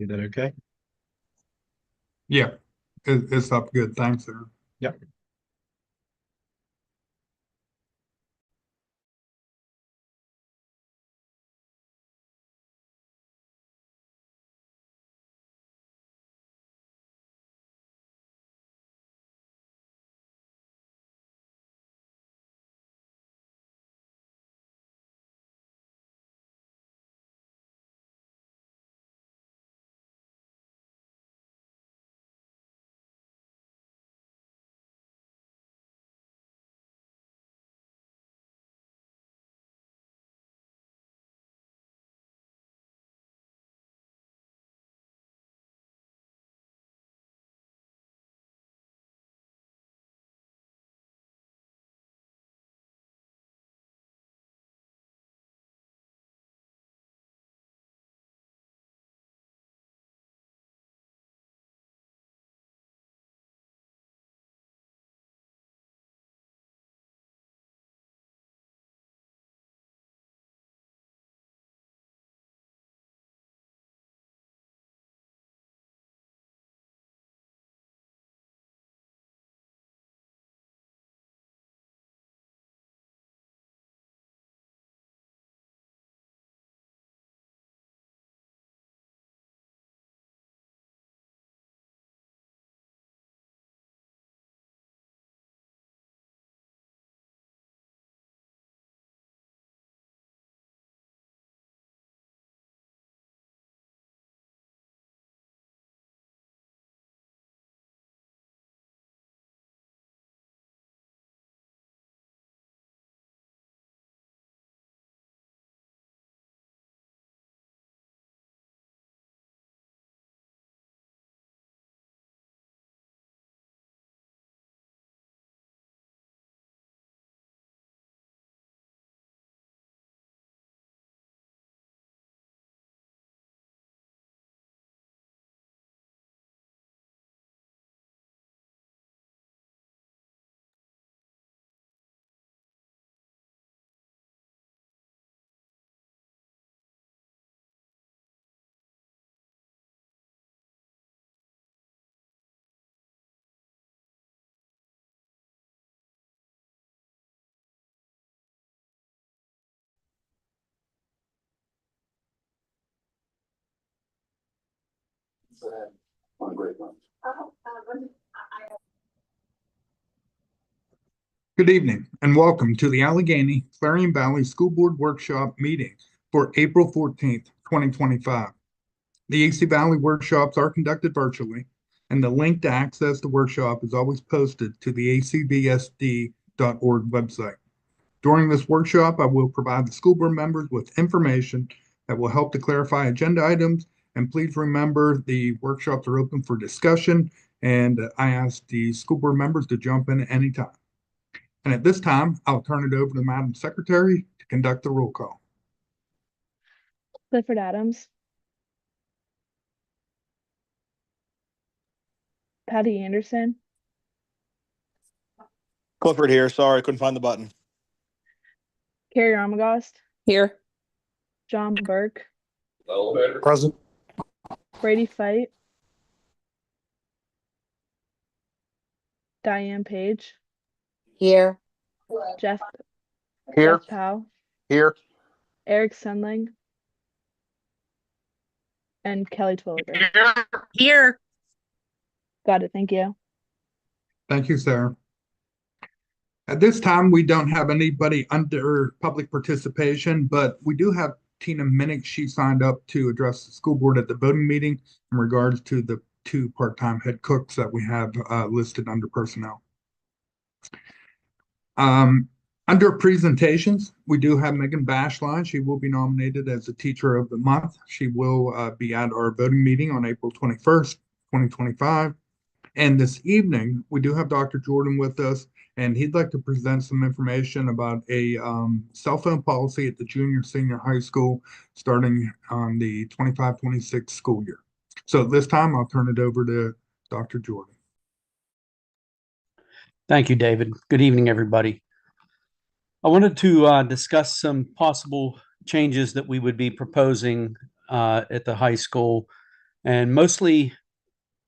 Is that okay? Yeah, it's up good. Thanks, sir. Yeah. Good evening and welcome to the Allegheny Clarion Valley School Board Workshop meeting for April 14th, 2025. The AC Valley workshops are conducted virtually, and the link to access the workshop is always posted to the acvsd.org website. During this workshop, I will provide the school board members with information that will help to clarify agenda items. And please remember the workshops are open for discussion, and I ask the school board members to jump in at any time. And at this time, I'll turn it over to Madam Secretary to conduct the roll call. Clifford Adams. Patty Anderson. Clifford here. Sorry, couldn't find the button. Carrie Armagost. Here. John Burke. Present. Brady Fight. Diane Page. Here. Jeff Here. Jeff Powell. Here. Eric Sundling. And Kelly Twilliger. Here. Got it. Thank you. Thank you, Sarah. At this time, we don't have anybody under public participation, but we do have Tina Minnick. She signed up to address the school board at the voting meeting in regards to the 2 part-time head cooks that we have listed under personnel. Under presentations, we do have Megan Bashline. She will be nominated as the Teacher of the Month. She will be at our voting meeting on April 21st, 2025. And this evening, we do have Dr. Jordan with us, and he'd like to present some information about a cell phone policy at the junior senior high school starting on the 25-26 school year. So at this time, I'll turn it over to Dr. Jordan. Thank you, David. Good evening, everybody. I wanted to discuss some possible changes that we would be proposing at the high school and mostly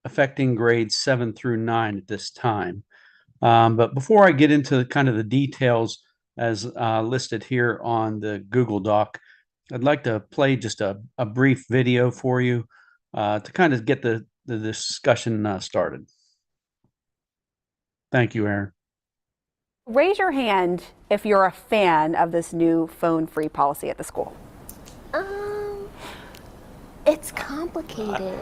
affecting grades 7 through 9 at this time. But before I get into kind of the details as listed here on the Google Doc, I'd like to play just a brief video for you to kind of get the discussion started. Thank you, Aaron. Raise your hand if you're a fan of this new phone-free policy at the school. It's complicated.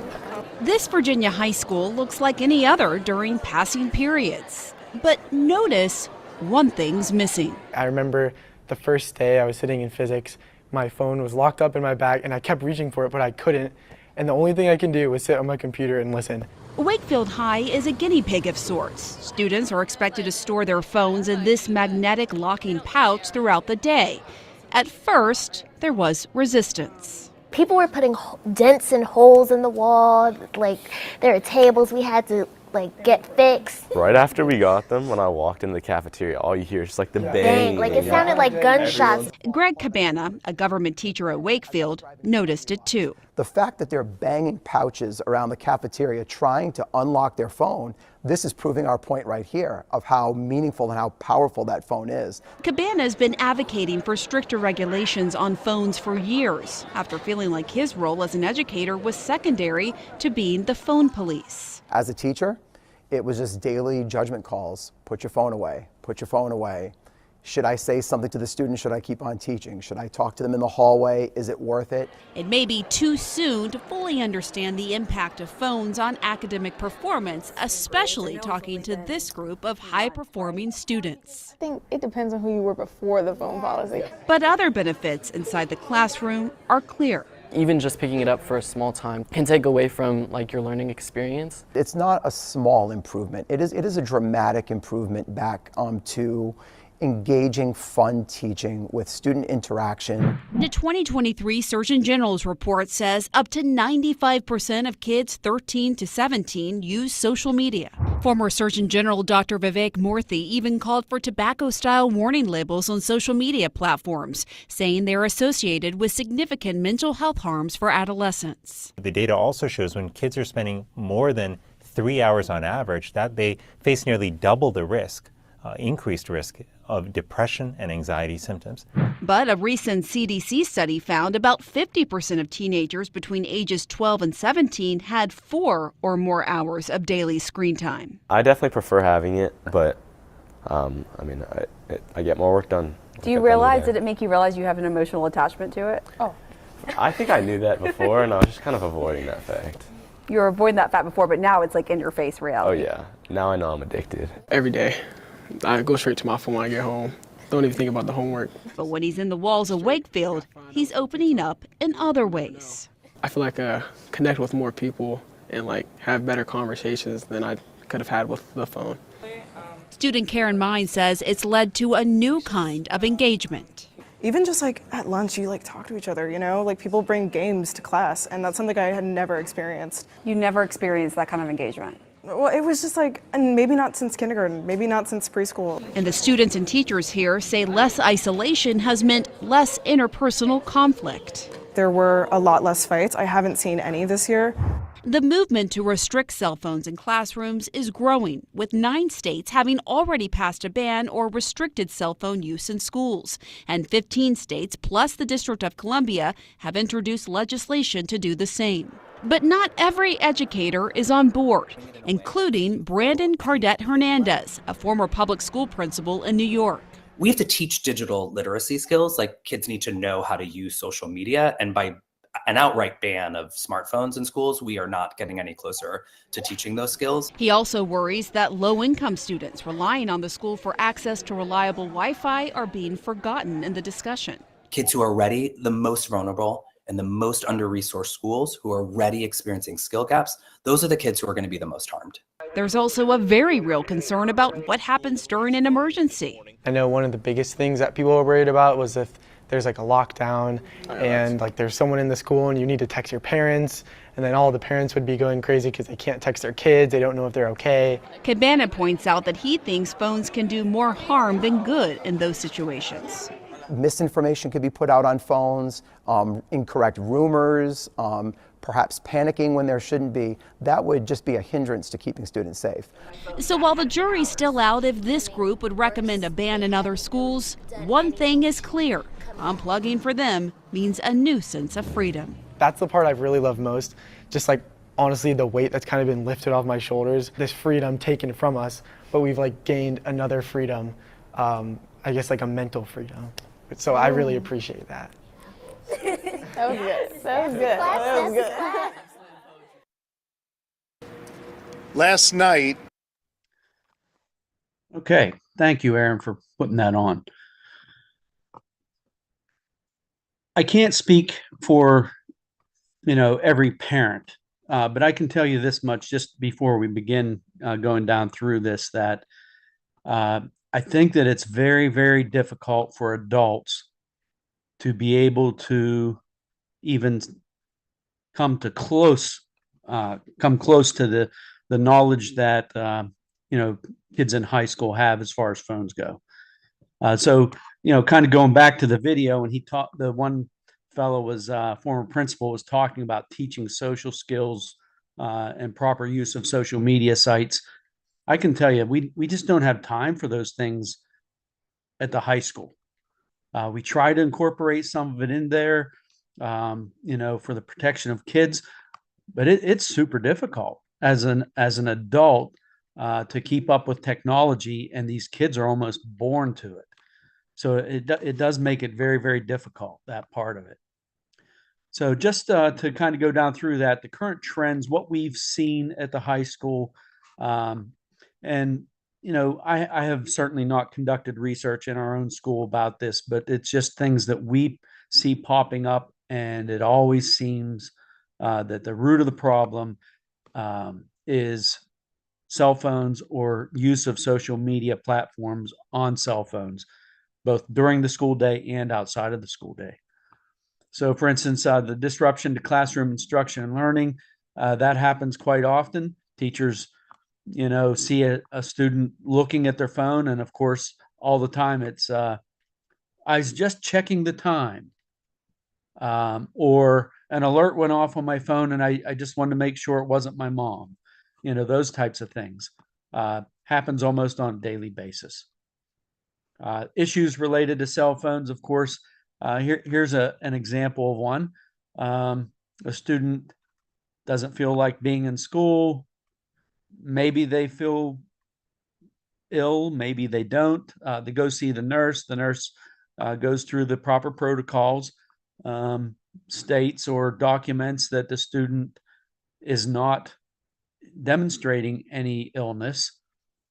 This Virginia high school looks like any other during passing periods. But notice one thing's missing. I remember the first day I was sitting in physics, my phone was locked up in my bag and I kept reaching for it, but I couldn't. And the only thing I can do was sit on my computer and listen. Wakefield High is a guinea pig of sorts. Students are expected to store their phones in this magnetic locking pouch throughout the day. At first, there was resistance. People were putting dents and holes in the wall. Like, there are tables we had to get fixed. Right after we got them, when I walked into the cafeteria, all you hear is like the bang. Like it sounded like gunshots. Greg Cabana, a government teacher at Wakefield, noticed it too. The fact that they're banging pouches around the cafeteria trying to unlock their phone, this is proving our point right here of how meaningful and how powerful that phone is. Cabana has been advocating for stricter regulations on phones for years, after feeling like his role as an educator was secondary to being the phone police. As a teacher, it was just daily judgment calls. Put your phone away, put your phone away. Should I say something to the student? Should I keep on teaching? Should I talk to them in the hallway? Is it worth it? It may be too soon to fully understand the impact of phones on academic performance, especially talking to this group of high-performing students. I think it depends on who you were before the phone policy. But other benefits inside the classroom are clear. Even just picking it up for a small time can take away from your learning experience. It's not a small improvement. It is a dramatic improvement back to engaging, fun teaching with student interaction. The 2023 Surgeon General's report says up to 95% of kids 13 to 17 use social media. Former Surgeon General Dr. Vivek Murthy even called for tobacco-style warning labels on social media platforms, saying they're associated with significant mental health harms for adolescents. The data also shows when kids are spending more than 3 hours on average, that they face nearly double the risk, increased risk of depression and anxiety symptoms. But a recent CDC study found about 50% of teenagers between ages 12 and 17 had 4 or more hours of daily screen time. I definitely prefer having it, but I get more work done. Do you realize, did it make you realize you have an emotional attachment to it? Oh. I think I knew that before, and I was just kind of avoiding that fact. You were avoiding that fact before, but now it's like in your face reality. Oh yeah, now I know I'm addicted. Every day, I go straight to my phone when I get home. Don't even think about the homework. But when he's in the walls of Wakefield, he's opening up in other ways. I feel like I connect with more people and have better conversations than I could have had with the phone. Student Karen Mine says it's led to a new kind of engagement. Even just at lunch, you talk to each other, people bring games to class, and that's something I had never experienced. You never experienced that kind of engagement? Well, it was just and maybe not since kindergarten, maybe not since preschool. And the students and teachers here say less isolation has meant less interpersonal conflict. There were a lot less fights. I haven't seen any this year. The movement to restrict cell phones in classrooms is growing, with 9 states having already passed a ban or restricted cell phone use in schools. And 15 states, plus the District of Columbia, have introduced legislation to do the same. But not every educator is on board, including Brandon Cardette Hernandez, a former public school principal in New York. We have to teach digital literacy skills, kids need to know how to use social media, and by an outright ban of smartphones in schools, we are not getting any closer to teaching those skills. He also worries that low-income students relying on the school for access to reliable Wi-Fi are being forgotten in the discussion. Kids who are already the most vulnerable and the most under-resourced schools, who are already experiencing skill gaps, those are the kids who are going to be the most harmed. There's also a very real concern about what happens during an emergency. I know one of the biggest things that people were worried about was if there's a lockdown and there's someone in the school and you need to text your parents, and then all the parents would be going crazy because they can't text their kids, they don't know if they're okay. Cabana points out that he thinks phones can do more harm than good in those situations. Misinformation could be put out on phones, incorrect rumors, perhaps panicking when there shouldn't be, that would just be a hindrance to keeping students safe. So while the jury's still out if this group would recommend a ban in other schools, one thing is clear. Unplugging for them means a new sense of freedom. That's the part I've really loved most. Just like, honestly, the weight that's kind of been lifted off my shoulders, this freedom taken from us, but we've like gained another freedom, I guess like a mental freedom. So I really appreciate that. That was good. That was good. That was good. Last night. Okay, thank you, Aaron, for putting that on. I can't speak for, every parent, but I can tell you this much just before we begin going down through this, that I think that it's very, very difficult for adults to be able to even come close to the knowledge that kids in high school have as far as phones go. So kind of going back to the video, and the one fellow was former principal was talking about teaching social skills and proper use of social media sites. I can tell you, we just don't have time for those things at the high school. We try to incorporate some of it in there, for the protection of kids, but it's super difficult as an adult to keep up with technology, and these kids are almost born to it. So it does make it very, very difficult, that part of it. So just to kind of go down through that, the current trends, what we've seen at the high school, and I have certainly not conducted research in our own school about this, but it's just things that we see popping up, and it always seems that the root of the problem is cell phones or use of social media platforms on cell phones, both during the school day and outside of the school day. So, for instance, the disruption to classroom instruction and learning, that happens quite often. Teachers see a student looking at their phone, and of course, all the time it's, I was just checking the time, or an alert went off on my phone and I just wanted to make sure it wasn't my mom. Those types of things happens almost on a daily basis. Issues related to cell phones, of course. Here's an example of one. A student doesn't feel like being in school. Maybe they feel ill, maybe they don't. They go see the nurse. The nurse goes through the proper protocols, states or documents that the student is not demonstrating any illness,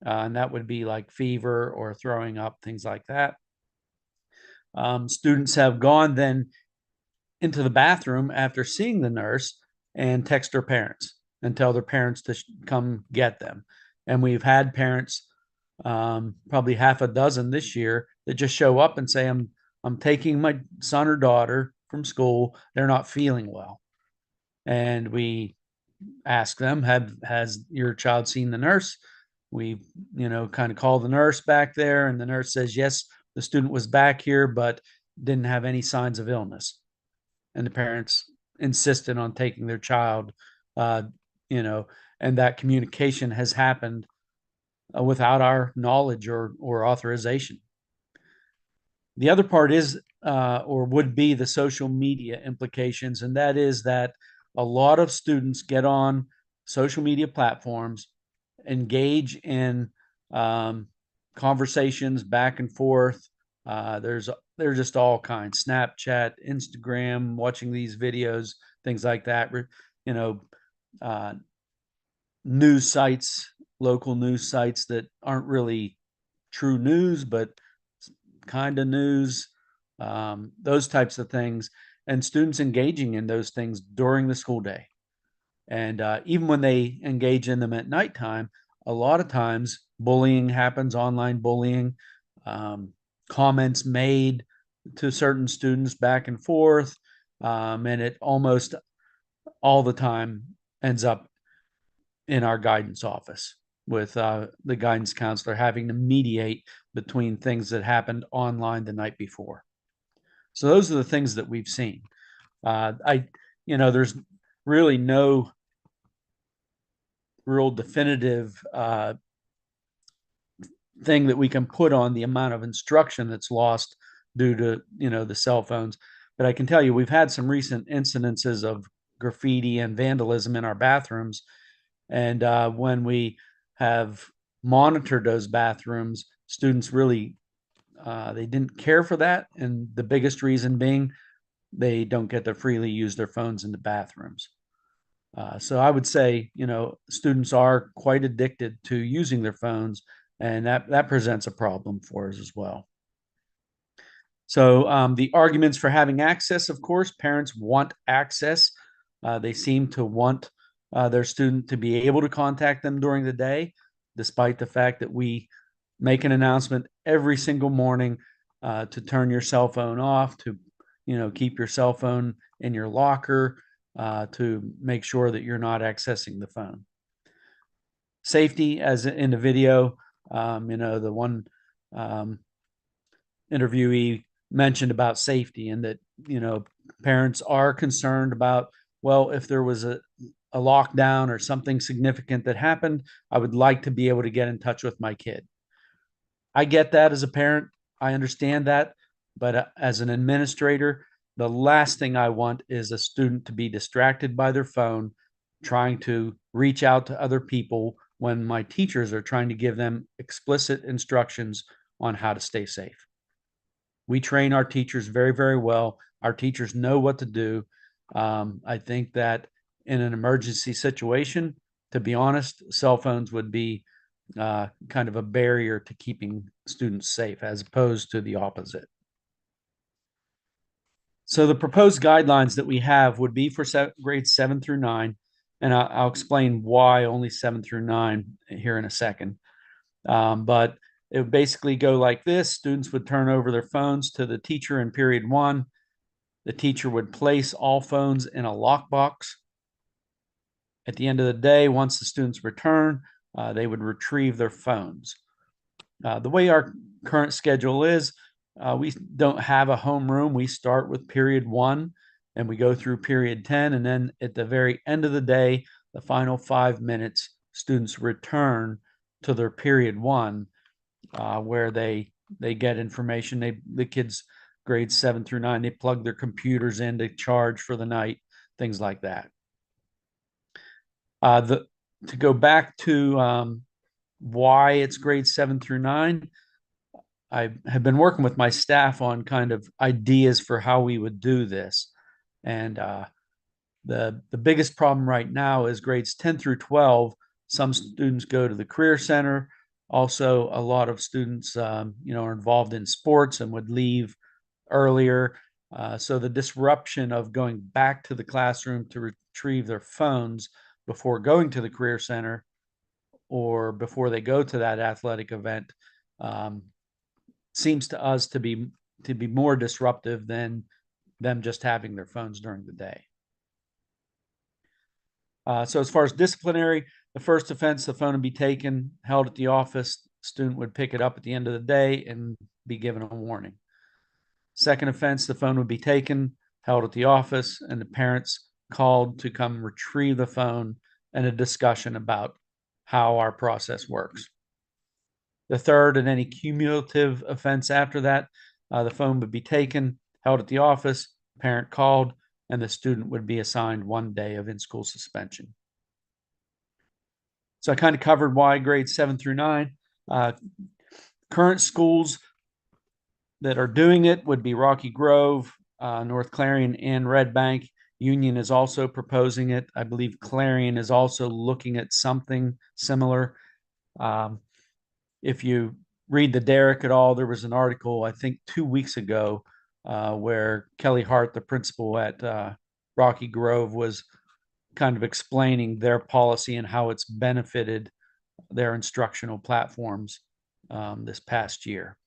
and that would be like fever or throwing up, things like that. Students have gone then into the bathroom after seeing the nurse and text their parents and tell their parents to come get them. And we've had parents, probably half a dozen this year, that just show up and say, I'm taking my son or daughter from school. They're not feeling well. And we ask them, has your child seen the nurse? We, kind of call the nurse back there, and the nurse says, yes, the student was back here, but didn't have any signs of illness. And the parents insisted on taking their child, and that communication has happened without our knowledge or authorization. The other part is, or would be, the social media implications, and that is that a lot of students get on social media platforms, engage in conversations back and forth. There's just all kinds: Snapchat, Instagram, watching these videos, things like that. News sites, local news sites that aren't really true news, but kind of news, those types of things, and students engaging in those things during the school day. And even when they engage in them at nighttime, a lot of times bullying happens, online bullying, comments made to certain students back and forth, and it almost all the time ends up in our guidance office with the guidance counselor having to mediate between things that happened online the night before. So those are the things that we've seen. There's really no real definitive thing that we can put on the amount of instruction that's lost due to the cell phones. But I can tell you, we've had some recent incidences of graffiti and vandalism in our bathrooms, and when we have monitored those bathrooms, students really they didn't care for that, and the biggest reason being they don't get to freely use their phones in the bathrooms. So I would say, students are quite addicted to using their phones, and that presents a problem for us as well. So the arguments for having access, of course, parents want access. They seem to want their student to be able to contact them during the day, despite the fact that we make an announcement every single morning to turn your cell phone off, to keep your cell phone in your locker, to make sure that you're not accessing the phone. Safety, as in the video, the one interviewee mentioned about safety, and that parents are concerned about, well, if there was a lockdown or something significant that happened, I would like to be able to get in touch with my kid. I get that as a parent. I understand that. But as an administrator, the last thing I want is a student to be distracted by their phone, trying to reach out to other people when my teachers are trying to give them explicit instructions on how to stay safe. We train our teachers very, very well. Our teachers know what to do. I think that in an emergency situation, to be honest, cell phones would be kind of a barrier to keeping students safe, as opposed to the opposite. So the proposed guidelines that we have would be for grades 7 through 9, and I'll explain why only 7 through 9 here in a second. But it would basically go like this. Students would turn over their phones to the teacher in period 1. The teacher would place all phones in a lockbox. At the end of the day, once the students return, they would retrieve their phones. The way our current schedule is, we don't have a homeroom. We start with period 1 and we go through period 10. And then at the very end of the day, the final 5 minutes, students return to their period 1, where they get information. The kids grades 7 through 9, they plug their computers in to charge for the night, things like that. To go back to why it's grades 7 through 9, I have been working with my staff on kind of ideas for how we would do this. And the biggest problem right now is grades 10 through 12. Some students go to the Career Center. Also, a lot of students, are involved in sports and would leave earlier. So the disruption of going back to the classroom to retrieve their phones before going to the Career Center or before they go to that athletic event seems to us to be more disruptive than them just having their phones during the day. So as far as disciplinary, the first offense, the phone would be taken, held at the office. Student would pick it up at the end of the day and be given a warning. Second offense, the phone would be taken, held at the office, and the parents called to come retrieve the phone, and a discussion about how our process works. The third, and any cumulative offense after that, the phone would be taken, held at the office, parent called, and the student would be assigned 1 day of in-school suspension. So I kind of covered why grades 7 through 9. Current schools that are doing it would be Rocky Grove, North Clarion, and Red Bank. Union is also proposing it. I believe Clarion is also looking at something similar. If you read the Derrick et al., there was an article, I think 2 weeks ago, where Kelly Hart, the principal at Rocky Grove, was kind of explaining their policy and how it's benefited their instructional platforms this past year.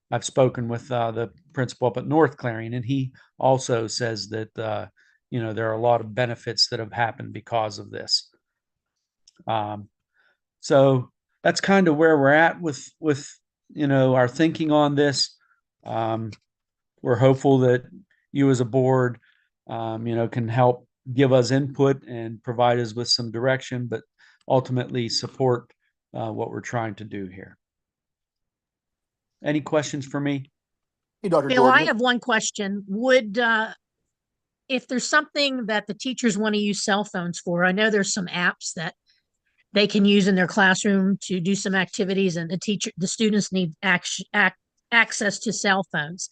I've spoken with the principal up at North Clarion, and he also says that there are a lot of benefits that have happened because of this. So that's kind of where we're at with our thinking on this. We're hopeful that you as a board can help give us input and provide us with some direction, but ultimately support what we're trying to do here. Any questions for me? Hey, Dr. Bill, I Jordan. have one question. Would, if there's something that the teachers want to use cell phones for, I know there's some apps that they can use in their classroom to do some activities, and the students need access to cell phones.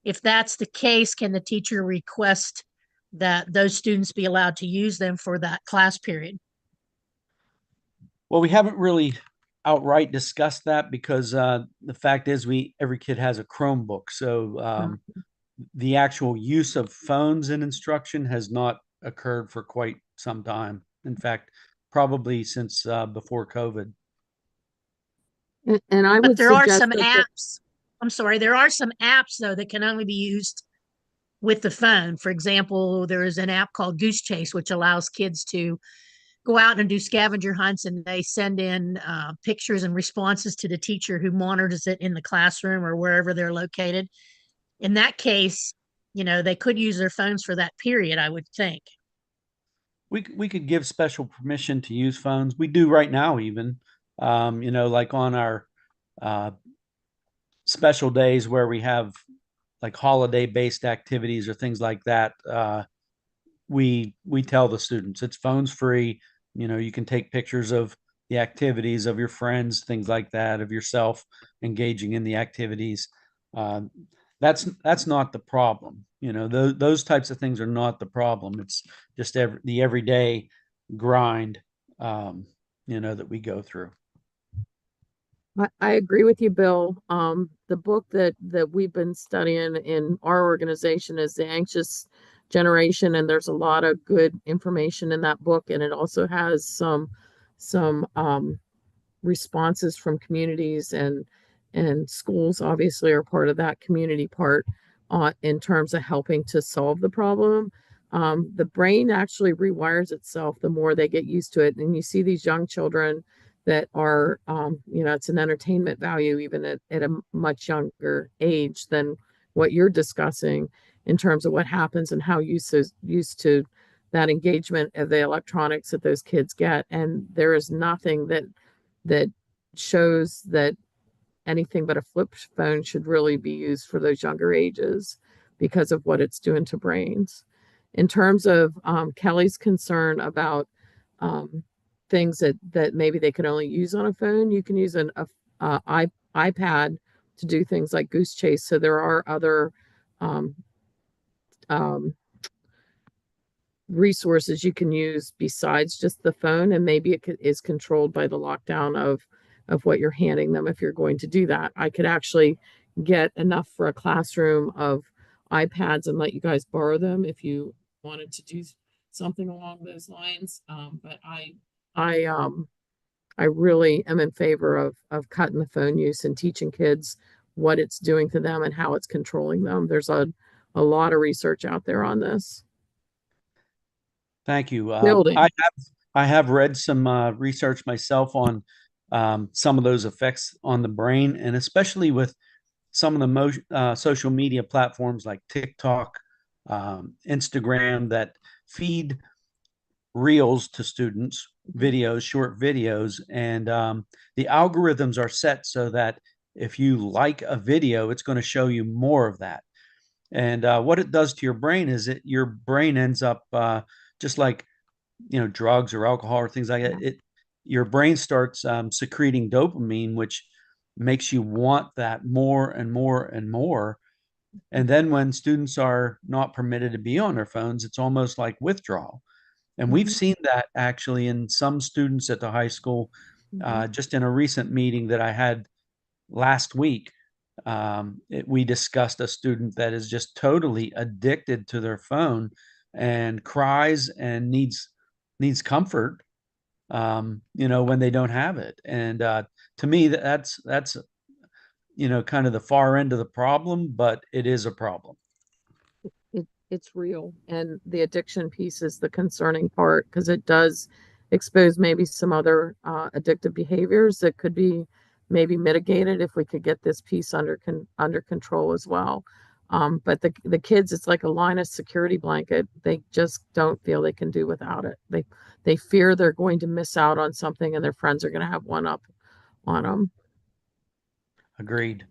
If that's the case, can the teacher request that those students be allowed to use them for that class period? Well, we haven't really outright discussed that because the fact is every kid has a Chromebook. So the actual use of phones in instruction has not occurred for quite some time. In fact, probably since before COVID. And I But would there are suggest some that apps. I'm sorry, there are some apps though that can only be used with the phone. For example, there is an app called Goose Chase, which allows kids to go out and do scavenger hunts, and they send in pictures and responses to the teacher who monitors it in the classroom or wherever they're located. In that case, they could use their phones for that period, I would think. We could give special permission to use phones. We do right now, even, like on our special days where we have like holiday-based activities or things like that. We tell the students it's phones free. You can take pictures of the activities of your friends, things like that, of yourself engaging in the activities. That's not the problem. Those types of things are not the problem. It's just the everyday grind, that we go through. I agree with you, Bill. The book that we've been studying in our organization is The Anxious Generation, and there's a lot of good information in that book, and it also has some responses from communities, and schools obviously are part of that community part in terms of helping to solve the problem. The brain actually rewires itself the more they get used to it, and you see these young children that are, it's an entertainment value even at a much younger age than what you're discussing in terms of what happens and how used to that engagement of the electronics that those kids get. And there is nothing that shows that anything but a flip phone should really be used for those younger ages because of what it's doing to brains. In terms of Kelly's concern about things that maybe they could only use on a phone, you can use an iPad to do things like Goose Chase. So there are other resources you can use besides just the phone, and maybe it is controlled by the lockdown of what you're handing them if you're going to do that. I could actually get enough for a classroom of iPads and let you guys borrow them if you wanted to do something along those lines. But I really am in favor of cutting the phone use and teaching kids what it's doing to them and how it's controlling them. There's a lot of research out there on this. Thank you. Building. I have read some research myself on some of those effects on the brain, and especially with some of the social media platforms like TikTok, Instagram, that feed reels to students, videos, short videos, and the algorithms are set so that if you like a video, it's going to show you more of that. And what it does to your brain is your brain ends up just like drugs or alcohol or things like that. Your brain starts secreting dopamine, which makes you want that more and more and more. And then when students are not permitted to be on their phones, it's almost like withdrawal. And we've seen that actually in some students at the high school. Just in a recent meeting that I had last week, we discussed a student that is just totally addicted to their phone and cries and needs comfort, when they don't have it. And to me, that's kind of the far end of the problem, but it is a problem. It's real, and the addiction piece is the concerning part because it does expose maybe some other addictive behaviors that could be maybe mitigated if we could get this piece under control as well. But the kids, it's like a line of security blanket. They just don't feel they can do without it. They fear they're going to miss out on something and their friends are going to have one up on them. Agreed.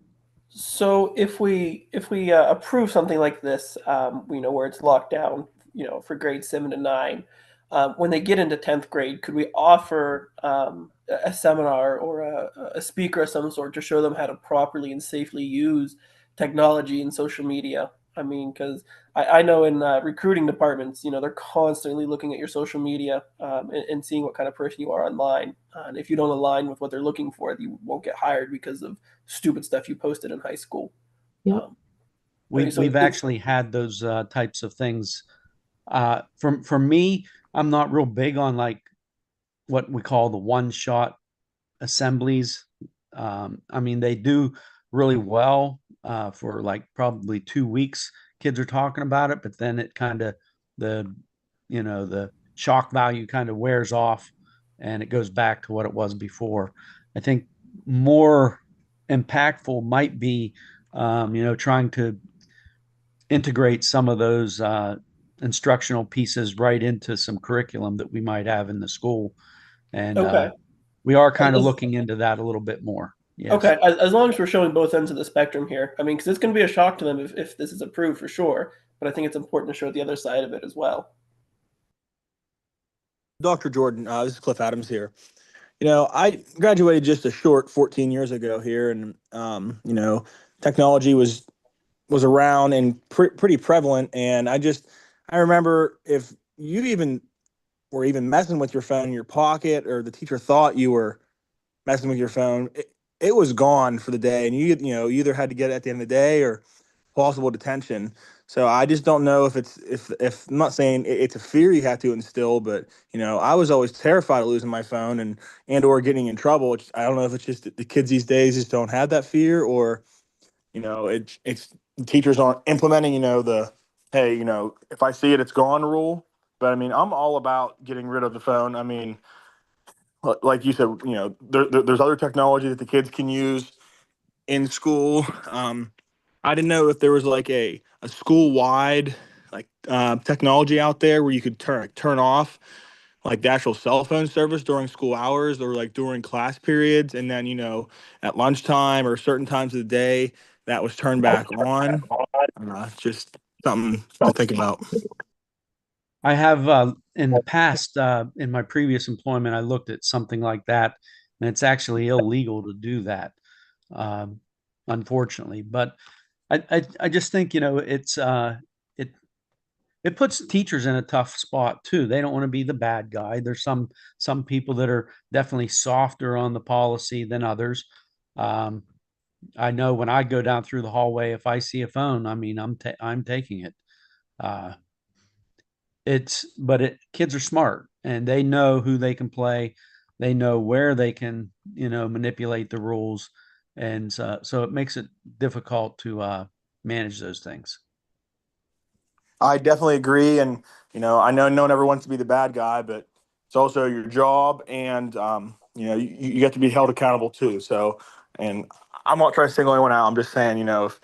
So if we approve something like this, where it's locked down, for grades 7 to 9, when they get into 10th grade, could we offer a seminar or a speaker of some sort to show them how to properly and safely use technology and social media? I mean, because I know in recruiting departments, they're constantly looking at your social media and seeing what kind of person you are online. And if you don't align with what they're looking for, you won't get hired because of stupid stuff you posted in high school. Yep. We've actually had those types of things. For me, I'm not real big on like what we call the one-shot assemblies. I mean, they do really well for like probably 2 weeks. Kids are talking about it, but then it kind of the shock value kind of wears off, and it goes back to what it was before. I think more impactful might be, trying to integrate some of those instructional pieces right into some curriculum that we might have in the school. And Okay. we are kind of looking into that a little bit more. Yes. Okay, as long as we're showing both ends of the spectrum here. I mean, because it's going to be a shock to them if this is approved for sure, but I think it's important to show the other side of it as well. Dr. Jordan, this is Cliff Adams here. I graduated just a short 14 years ago here, and technology was around and pretty prevalent. And I remember if you even were even messing with your phone in your pocket, or the teacher thought you were messing with your phone, it was gone for the day, and you either had to get it at the end of the day or possible detention. So I just don't know if I'm not saying it's a fear you have to instill, but I was always terrified of losing my phone and or getting in trouble. Which I don't know if it's just that the kids these days just don't have that fear, or it's teachers aren't implementing the hey, if I see it, it's gone rule. But I mean, I'm all about getting rid of the phone. I mean, like you said, there's other technology that the kids can use in school. I didn't know if there was like a school-wide like technology out there where you could turn off like the actual cell phone service during school hours, or like during class periods, and then at lunchtime or certain times of the day that was turned back on. Just something to think about. I have in the past, in my previous employment, I looked at something like that, and it's actually illegal to do that, unfortunately. But I just think it puts teachers in a tough spot too. They don't want to be the bad guy. There's some people that are definitely softer on the policy than others. I know when I go down through the hallway, if I see a phone, I mean, I'm taking it. Kids are smart, and they know who they can play. They know where they can, manipulate the rules. And so it makes it difficult to manage those things. I definitely agree, and I know no one ever wants to be the bad guy, but it's also your job, and you get to be held accountable too. So, and I'm not trying to single anyone out. I'm just saying, if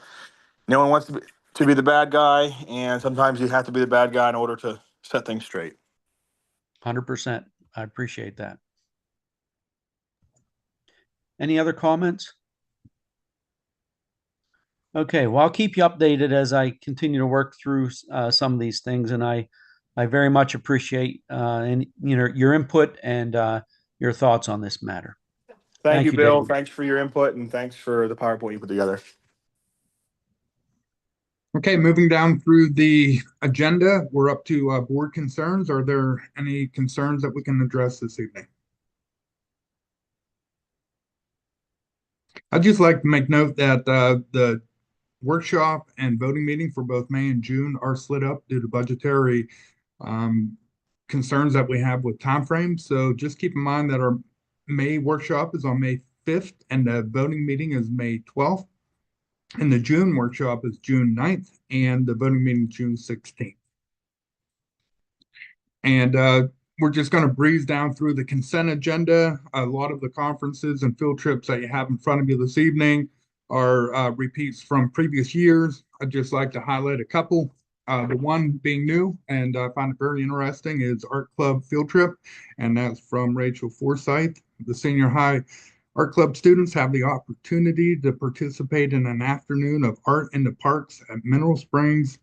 no one wants to be the bad guy, and sometimes you have to be the bad guy in order to set things straight. 100%. I appreciate that. Any other comments? Okay, well, I'll keep you updated as I continue to work through some of these things, and I very much appreciate your input and your thoughts on this matter. Thank you, Bill. David. Thanks for your input, and thanks for the PowerPoint you put together. Okay, moving down through the agenda, we're up to board concerns. Are there any concerns that we can address this evening? I'd just like to make note that the workshop and voting meeting for both May and June are split up due to budgetary concerns that we have with timeframes. So just keep in mind that our May workshop is on May 5th and the voting meeting is May 12th. And the June workshop is June 9th and the voting meeting is June 16th. And we're just going to breeze down through the consent agenda. A lot of the conferences and field trips that you have in front of you this evening are repeats from previous years. I'd just like to highlight a couple. The one being new, and I find it very interesting, is Art Club Field Trip, and that's from Rachel Forsyth. The senior high Art Club students have the opportunity to participate in an afternoon of art in the parks at Mineral Springs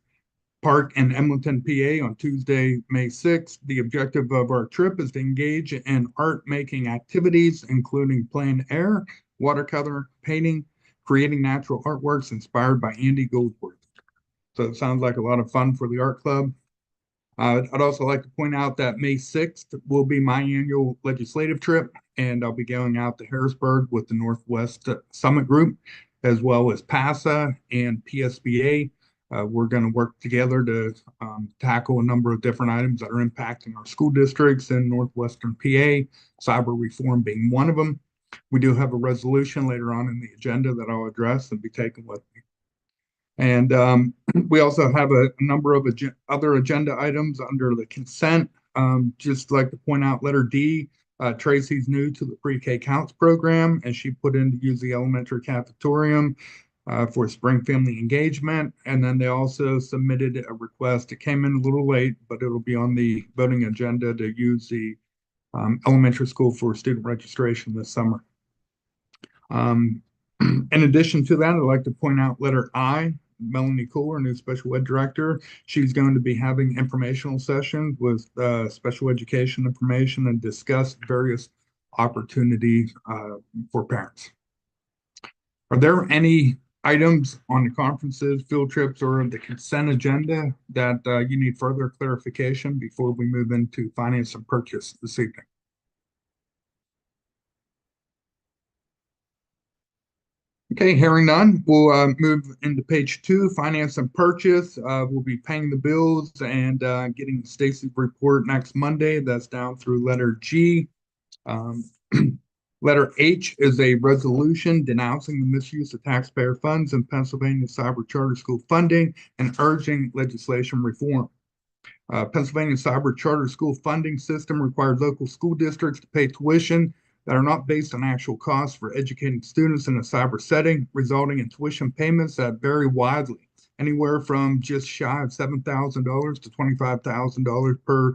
Park in Emlenton, PA on Tuesday, May 6th. The objective of our trip is to engage in art making activities, including plein air, watercolor, painting, creating natural artworks inspired by Andy Goldsworth. So it sounds like a lot of fun for the art club. I'd also like to point out that May 6th will be my annual legislative trip, and I'll be going out to Harrisburg with the Northwest Summit Group, as well as PASA and PSBA. We're going to work together to tackle a number of different items that are impacting our school districts in Northwestern PA, cyber reform being one of them. We do have a resolution later on in the agenda that I'll address and be taken with me. And we also have a number of other agenda items under the consent. Just like to point out letter D, Tracy's new to the pre-K counts program, and she put in to use the elementary cafetorium for spring family engagement. And then they also submitted a request. It came in a little late, but it'll be on the voting agenda to use the elementary school for student registration this summer. In addition to that, I'd like to point out letter I, Melanie Kohler, new special ed director. She's going to be having informational sessions with special education information and discuss various opportunities for parents. Are there any items on the conferences, field trips, or the consent agenda that you need further clarification before we move into finance and purchase this evening? Okay, hearing none, we'll move into page 2, finance and purchase. We'll be paying the bills and getting Stacy's report next Monday. That's down through letter G. Letter H is a resolution denouncing the misuse of taxpayer funds in Pennsylvania cyber charter school funding and urging legislation reform. Pennsylvania cyber charter school funding system requires local school districts to pay tuition that are not based on actual costs for educating students in a cyber setting, resulting in tuition payments that vary widely, anywhere from just shy of $7,000 to $25,000 per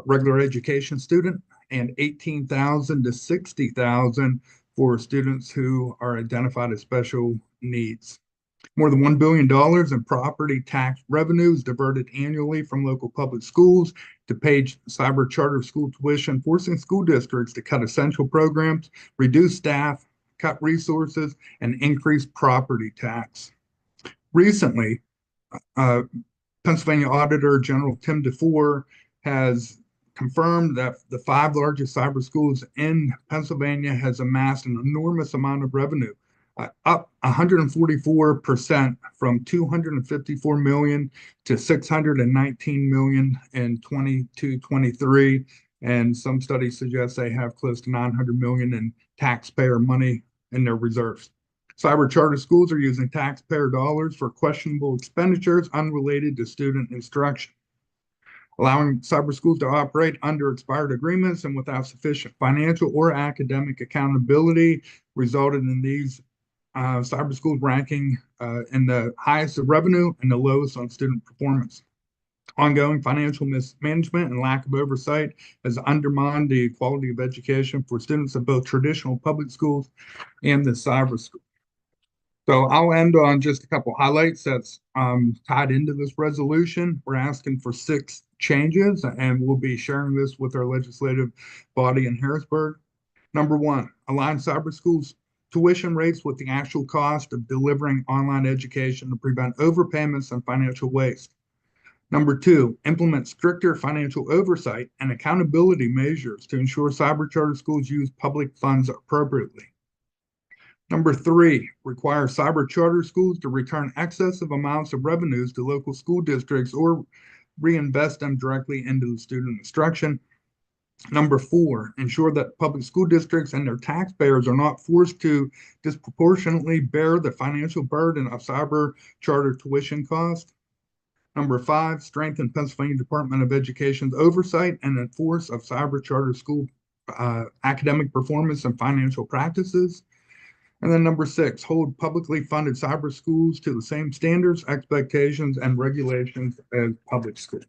regular education student, and $18,000 to $60,000 for students who are identified as special needs. More than $1 billion in property tax revenues diverted annually from local public schools to pay cyber charter school tuition, forcing school districts to cut essential programs, reduce staff, cut resources, and increase property tax. Recently, Pennsylvania Auditor General Tim DeFore has confirmed that the 5 largest cyber schools in Pennsylvania has amassed an enormous amount of revenue, up 144% from $254 million to $619 million in 22-23. And some studies suggest they have close to $900 million in taxpayer money in their reserves. Cyber charter schools are using taxpayer dollars for questionable expenditures unrelated to student instruction, allowing cyber schools to operate under expired agreements and without sufficient financial or academic accountability resulted in these cyber schools ranking in the highest of revenue and the lowest on student performance. Ongoing financial mismanagement and lack of oversight has undermined the quality of education for students of both traditional public schools and the cyber school. So I'll end on just a couple highlights that's tied into this resolution. We're asking for 6 changes, and we'll be sharing this with our legislative body in Harrisburg. Number 1, align cyber schools tuition rates with the actual cost of delivering online education to prevent overpayments and financial waste. Number 2, implement stricter financial oversight and accountability measures to ensure cyber charter schools use public funds appropriately. Number 3, require cyber charter schools to return excessive amounts of revenues to local school districts or reinvest them directly into the student instruction. Number 4, ensure that public school districts and their taxpayers are not forced to disproportionately bear the financial burden of cyber charter tuition costs. Number 5, strengthen Pennsylvania Department of Education's oversight and enforce of cyber charter school academic performance and financial practices. And then number 6, hold publicly funded cyber schools to the same standards, expectations, and regulations as public schools.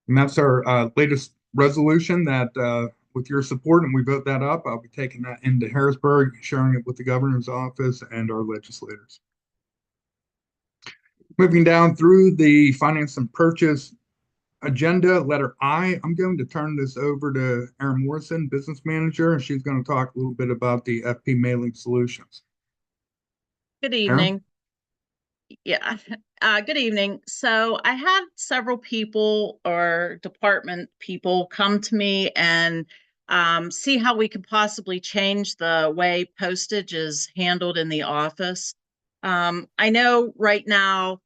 And that's our latest resolution that with your support, and we vote that up, I'll be taking that into Harrisburg, sharing it with the governor's office and our legislators. Moving down through the finance and purchase agenda, letter I, I'm going to turn this over to Erin Morrison, business manager, and she's going to talk a little bit about the FP mailing solutions. Good Erin? evening. Yeah, good evening. So I had several people or department people come to me and see how we could possibly change the way postage is handled in the office. I know right now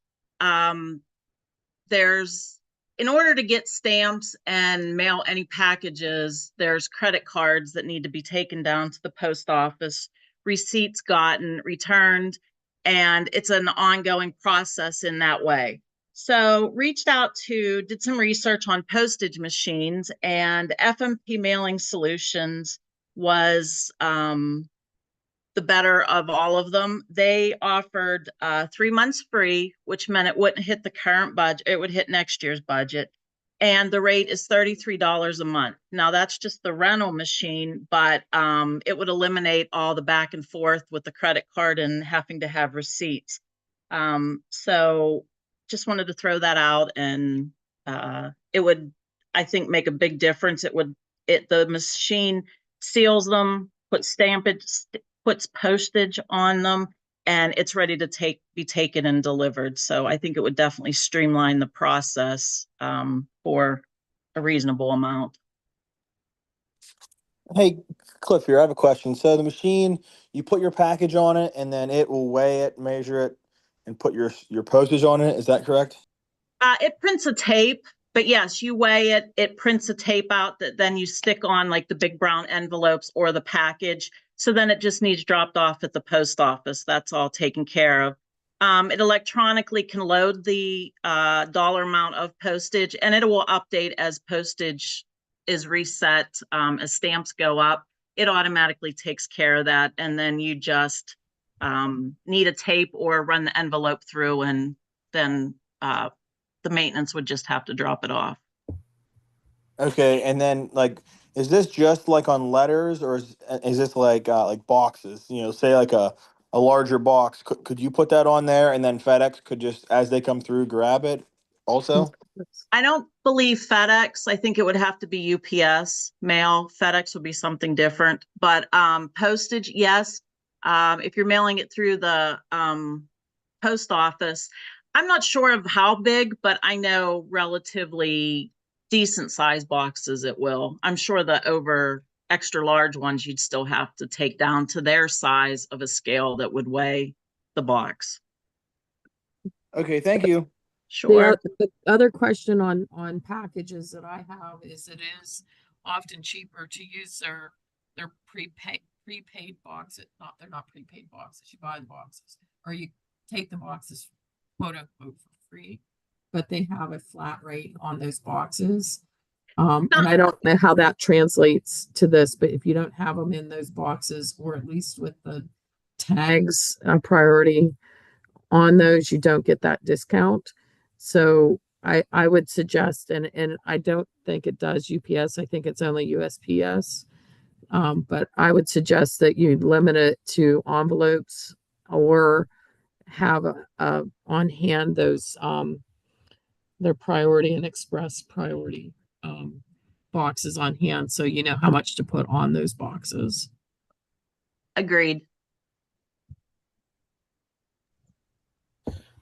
there's, in order to get stamps and mail any packages, there's credit cards that need to be taken down to the post office, receipts gotten, returned, and it's an ongoing process in that way. So did some research on postage machines, and FMP Mailing Solutions was the better of all of them. They offered 3 months free, which meant it wouldn't hit the current budget, it would hit next year's budget. And the rate is $33 a month. Now that's just the rental machine, but it would eliminate all the back and forth with the credit card and having to have receipts. So just wanted to throw that out, and it would, I think, make a big difference. The machine seals them, puts postage on them, and it's ready to be taken and delivered. So I think it would definitely streamline the process for a reasonable amount. Hey, Cliff here. I have a question. So the machine, you put your package on it, and then it will weigh it, measure it, and put your postage on it. Is that correct? It prints a tape, but yes, you weigh it. It prints a tape out that then you stick on like the big brown envelopes or the package. So then it just needs dropped off at the post office. That's all taken care of. It electronically can load the dollar amount of postage, and it will update as postage is reset. As stamps go up, it automatically takes care of that. And then you just need a tape or run the envelope through, and then the maintenance would just have to drop it off. Okay, and then is this just like on letters, or is this like boxes? You know, say like a larger box. Could you put that on there, and then FedEx could just, as they come through, grab it also? I don't believe FedEx. I think it would have to be UPS mail. FedEx would be something different. But postage, yes. If you're mailing it through the post office, I'm not sure of how big, but I know relatively decent size boxes it will. I'm sure the over extra large ones you'd still have to take down to their size of a scale that would weigh the box. Okay, thank you. Sure. The other question on packages that I have is it is often cheaper to use their prepaid boxes. They're not prepaid boxes. You buy the boxes, or you take the boxes, quote unquote, for free, but they have a flat rate on those boxes. And I don't know how that translates to this, but if you don't have them in those boxes, or at least with the tags priority on those, you don't get that discount. So I would suggest, and I don't think it does UPS. I think it's only USPS. But I would suggest that you limit it to envelopes, or have on hand those their priority and express priority boxes on hand, so you know how much to put on those boxes. Agreed.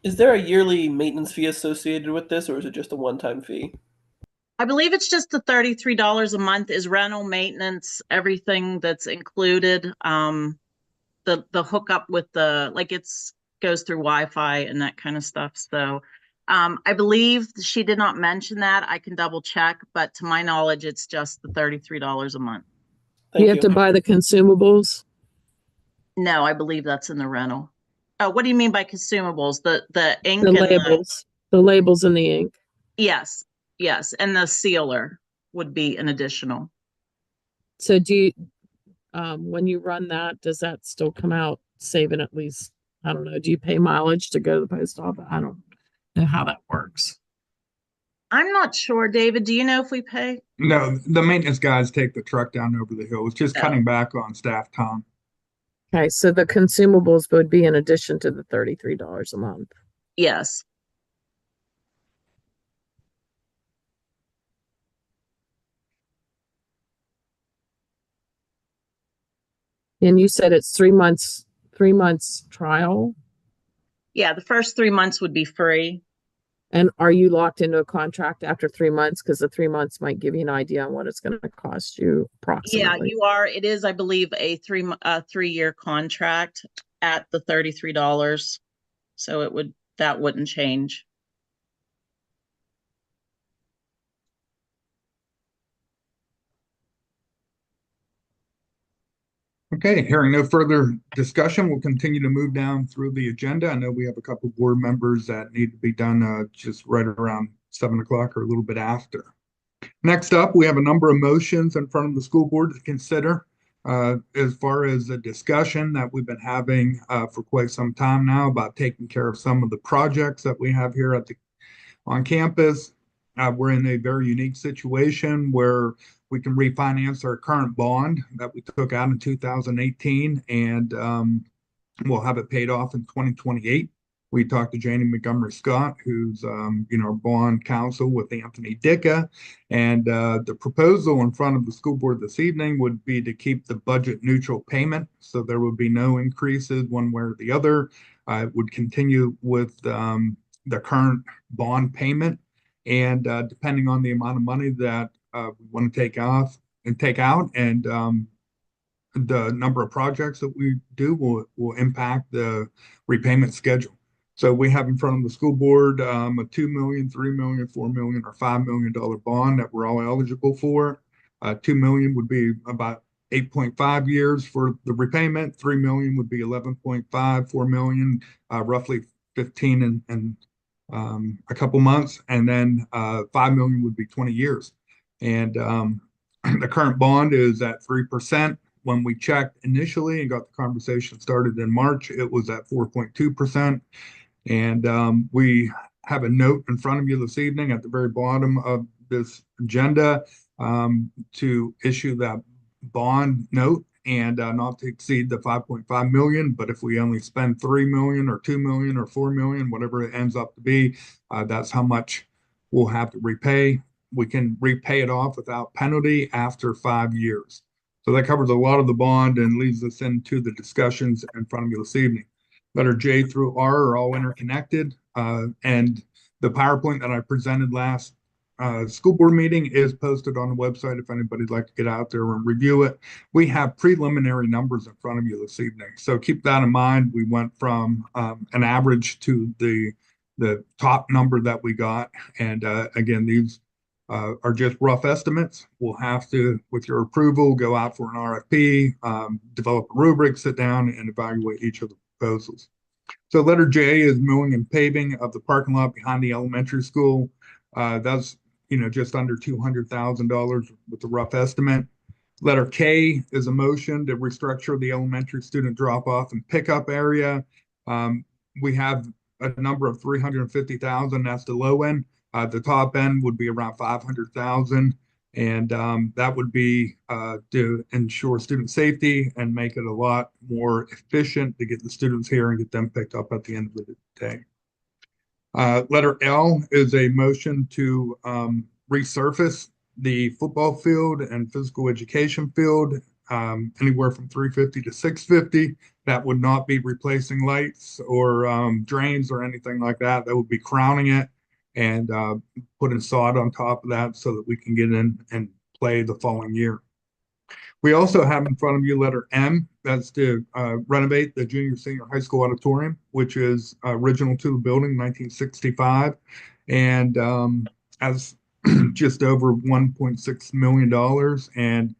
Is there a yearly maintenance fee associated with this, or is it just a one-time fee? I believe it's just the $33 a month is rental, maintenance, everything that's included. The hookup with goes through Wi-Fi and that kind of stuff. So I believe she did not mention that. I can double check, but to my knowledge, it's just the $33 a month. You have to buy the consumables? No, I believe that's in the rental. Oh, what do you mean by consumables? The ink The and labels. The labels and the ink. Yes. And the sealer would be an additional. So When you run that, does that still come out saving at least, I don't know, do you pay mileage to go to the post office? I don't know how that works. I'm not sure, David. Do you know if we pay? No, the maintenance guys take the truck down over the hill. It's just cutting back on staff time. Okay, so the consumables would be in addition to the $33 a month. Yes. And you said it's 3 months trial? Yeah, the first 3 months would be free. And are you locked into a contract after 3 months? Because the 3 months might give you an idea on what it's going to cost you Yeah, approximately. you are. It is, I believe, a 3-year contract at the $33. So that wouldn't change. Okay, hearing no further discussion, we'll continue to move down through the agenda. I know we have a couple of board members that need to be done just right around 7 o'clock or a little bit after. Next up, we have a number of motions in front of the school board to consider as far as a discussion that we've been having for quite some time now about taking care of some of the projects that we have here on campus. We're in a very unique situation where we can refinance our current bond that we took out in 2018, and we'll have it paid off in 2028. We talked to Janie Montgomery Scott, who's our bond counsel with Anthony Dicka, and the proposal in front of the school board this evening would be to keep the budget neutral payment, so there would be no increases one way or the other. It would continue with the current bond payment, and depending on the amount of money that we want to take out, and the number of projects that we do will impact the repayment schedule. So we have in front of the school board a $2 million, $3 million, $4 million, or $5 million bond that we're all eligible for. $2 million would be about 8.5 years for the repayment. $3 million would be 11.5, $4 million, roughly 15 and a couple months, and then $5 million would be 20 years. And the current bond is at 3%. When we checked initially and got the conversation started in March, it was at 4.2%. And we have a note in front of you this evening at the very bottom of this agenda to issue that bond note and not to exceed the 5.5 million. But if we only spend 3 million or 2 million or 4 million, whatever it ends up to be, that's how much we'll have to repay. We can repay it off without penalty after 5 years. So that covers a lot of the bond and leads us into the discussions in front of you this evening. Letter J through R are all interconnected, and the PowerPoint that I presented last school board meeting is posted on the website if anybody'd like to get out there and review it. We have preliminary numbers in front of you this evening, so keep that in mind. We went from an average to the top number that we got, and again, these are just rough estimates. We'll have to, with your approval, go out for an RFP, develop a rubric, sit down, and evaluate each of the proposals. So letter J is milling and paving of the parking lot behind the elementary school. That's just under $200,000 with the rough estimate. Letter K is a motion to restructure the elementary student drop-off and pickup area. We have a number of 350,000. That's the low end. The top end would be around 500,000, and that would be to ensure student safety and make it a lot more efficient to get the students here and get them picked up at the end of the day. Letter L is a motion to resurface the football field and physical education field, anywhere from 350 to 650. That would not be replacing lights or drains or anything like that. That would be crowning it and putting sod on top of that so that we can get in and play the following year. We also have in front of you letter M. That's to renovate the junior senior high school auditorium, which is original to the building, 1965, and has just over $1.6 million, and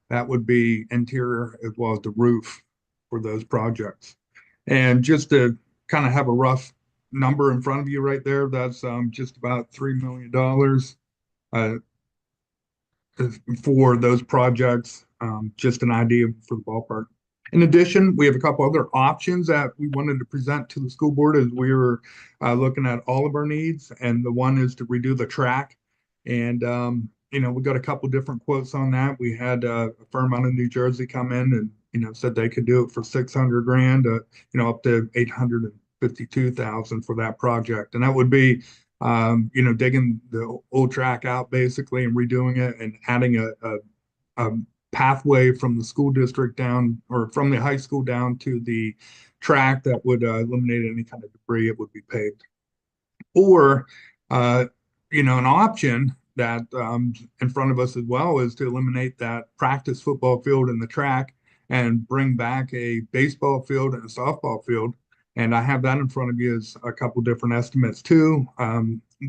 that would be interior as well as the roof for those projects. And just to kind of have a rough number in front of you right there, that's just about $3 million for those projects. just an idea for the ballpark. In addition, we have a couple other options that we wanted to present to the school board as we were looking at all of our needs. And the one is to redo the track. And, we got a couple different quotes on that. We had a firm out of New Jersey come in and, said they could do it for 600 grand, up to 852,000 for that project. And that would be, digging the old track out basically and redoing it and adding a pathway from the school district down, or from the high school down to the track that would eliminate any kind of debris. It would be paved. Or, an option that in front of us as well is to eliminate that practice football field in the track and bring back a baseball field and a softball field. And I have that in front of you as a couple different estimates too.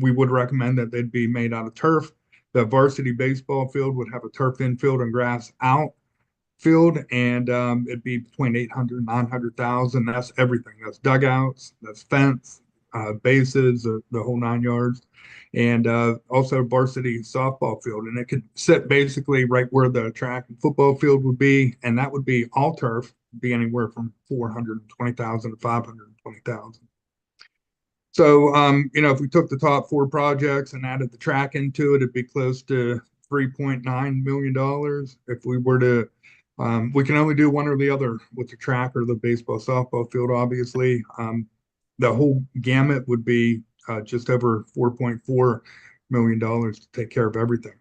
We would recommend that they'd be made out of turf. The varsity baseball field would have a turf infield and grass outfield, and it'd be between 800 and 900,000. That's everything. That's dugouts, that's fence, bases, the whole 9 yards, and also varsity softball field. And it could sit basically right where the track and football field would be, and that would be all turf, be anywhere from 420,000 to 520,000. So, if we took the top 4 projects and added the track into it, it'd be close to $3.9 million. If we were to, we can only do one or the other with the track or the baseball, softball field, obviously. The whole gamut would be just over $4.4 million to take care of everything.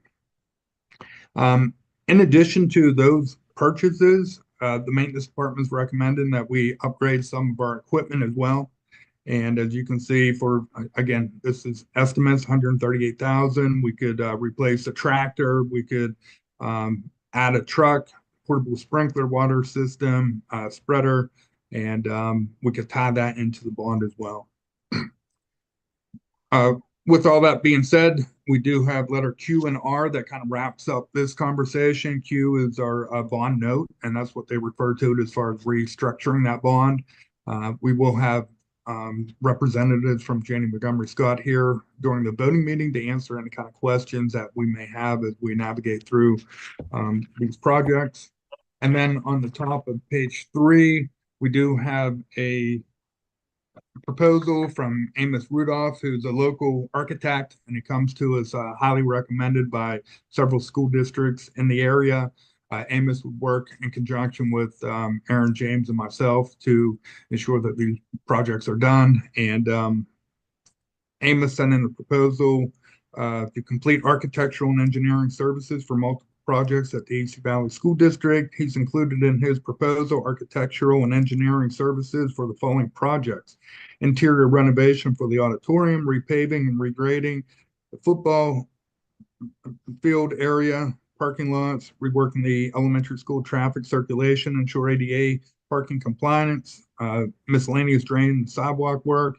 In addition to those purchases, the maintenance department is recommending that we upgrade some of our equipment as well. And as you can see, again, this is estimates, 138,000. We could replace a tractor. We could add a truck, portable sprinkler water system, spreader, and we could tie that into the bond as well. With all that being said, we do have letter Q and R that kind of wraps up this conversation. Q is our bond note, and that's what they refer to it as far as restructuring that bond. We will have representatives from Janie Montgomery Scott here during the voting meeting to answer any kind of questions that we may have as we navigate through these projects. And then on the top of page 3, we do have a proposal from Amos Rudolph, who's a local architect, and he comes to us highly recommended by several school districts in the area. Amos would work in conjunction with Aaron James and myself to ensure that these projects are done. And Amos sent in a proposal to complete architectural and engineering services for multiple projects at the ACV Valley School District. He's included in his proposal architectural and engineering services for the following projects: interior renovation for the auditorium, repaving and regrading the football field area, parking lots, reworking the elementary school traffic circulation, ensure ADA parking compliance, miscellaneous drain and sidewalk work.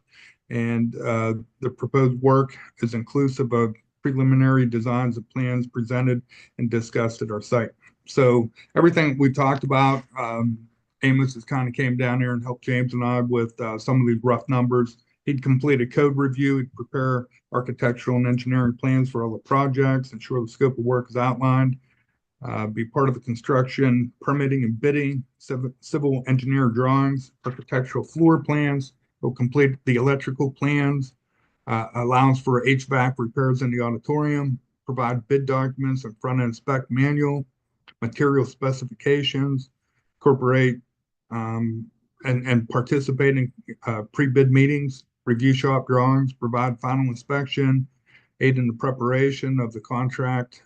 And the proposed work is inclusive of preliminary designs and plans presented and discussed at our site. So everything we talked about, Amos has kind of came down here and helped James and I with some of these rough numbers. He'd complete a code review, he'd prepare architectural and engineering plans for all the projects, ensure the scope of work is outlined, be part of the construction, permitting and bidding, civil engineer drawings, architectural floor plans. He'll complete the electrical plans, allowance for HVAC repairs in the auditorium, provide bid documents and front-end spec manual, material specifications, incorporate and participate in pre-bid meetings, review shop drawings, provide final inspection, aid in the preparation of the contract,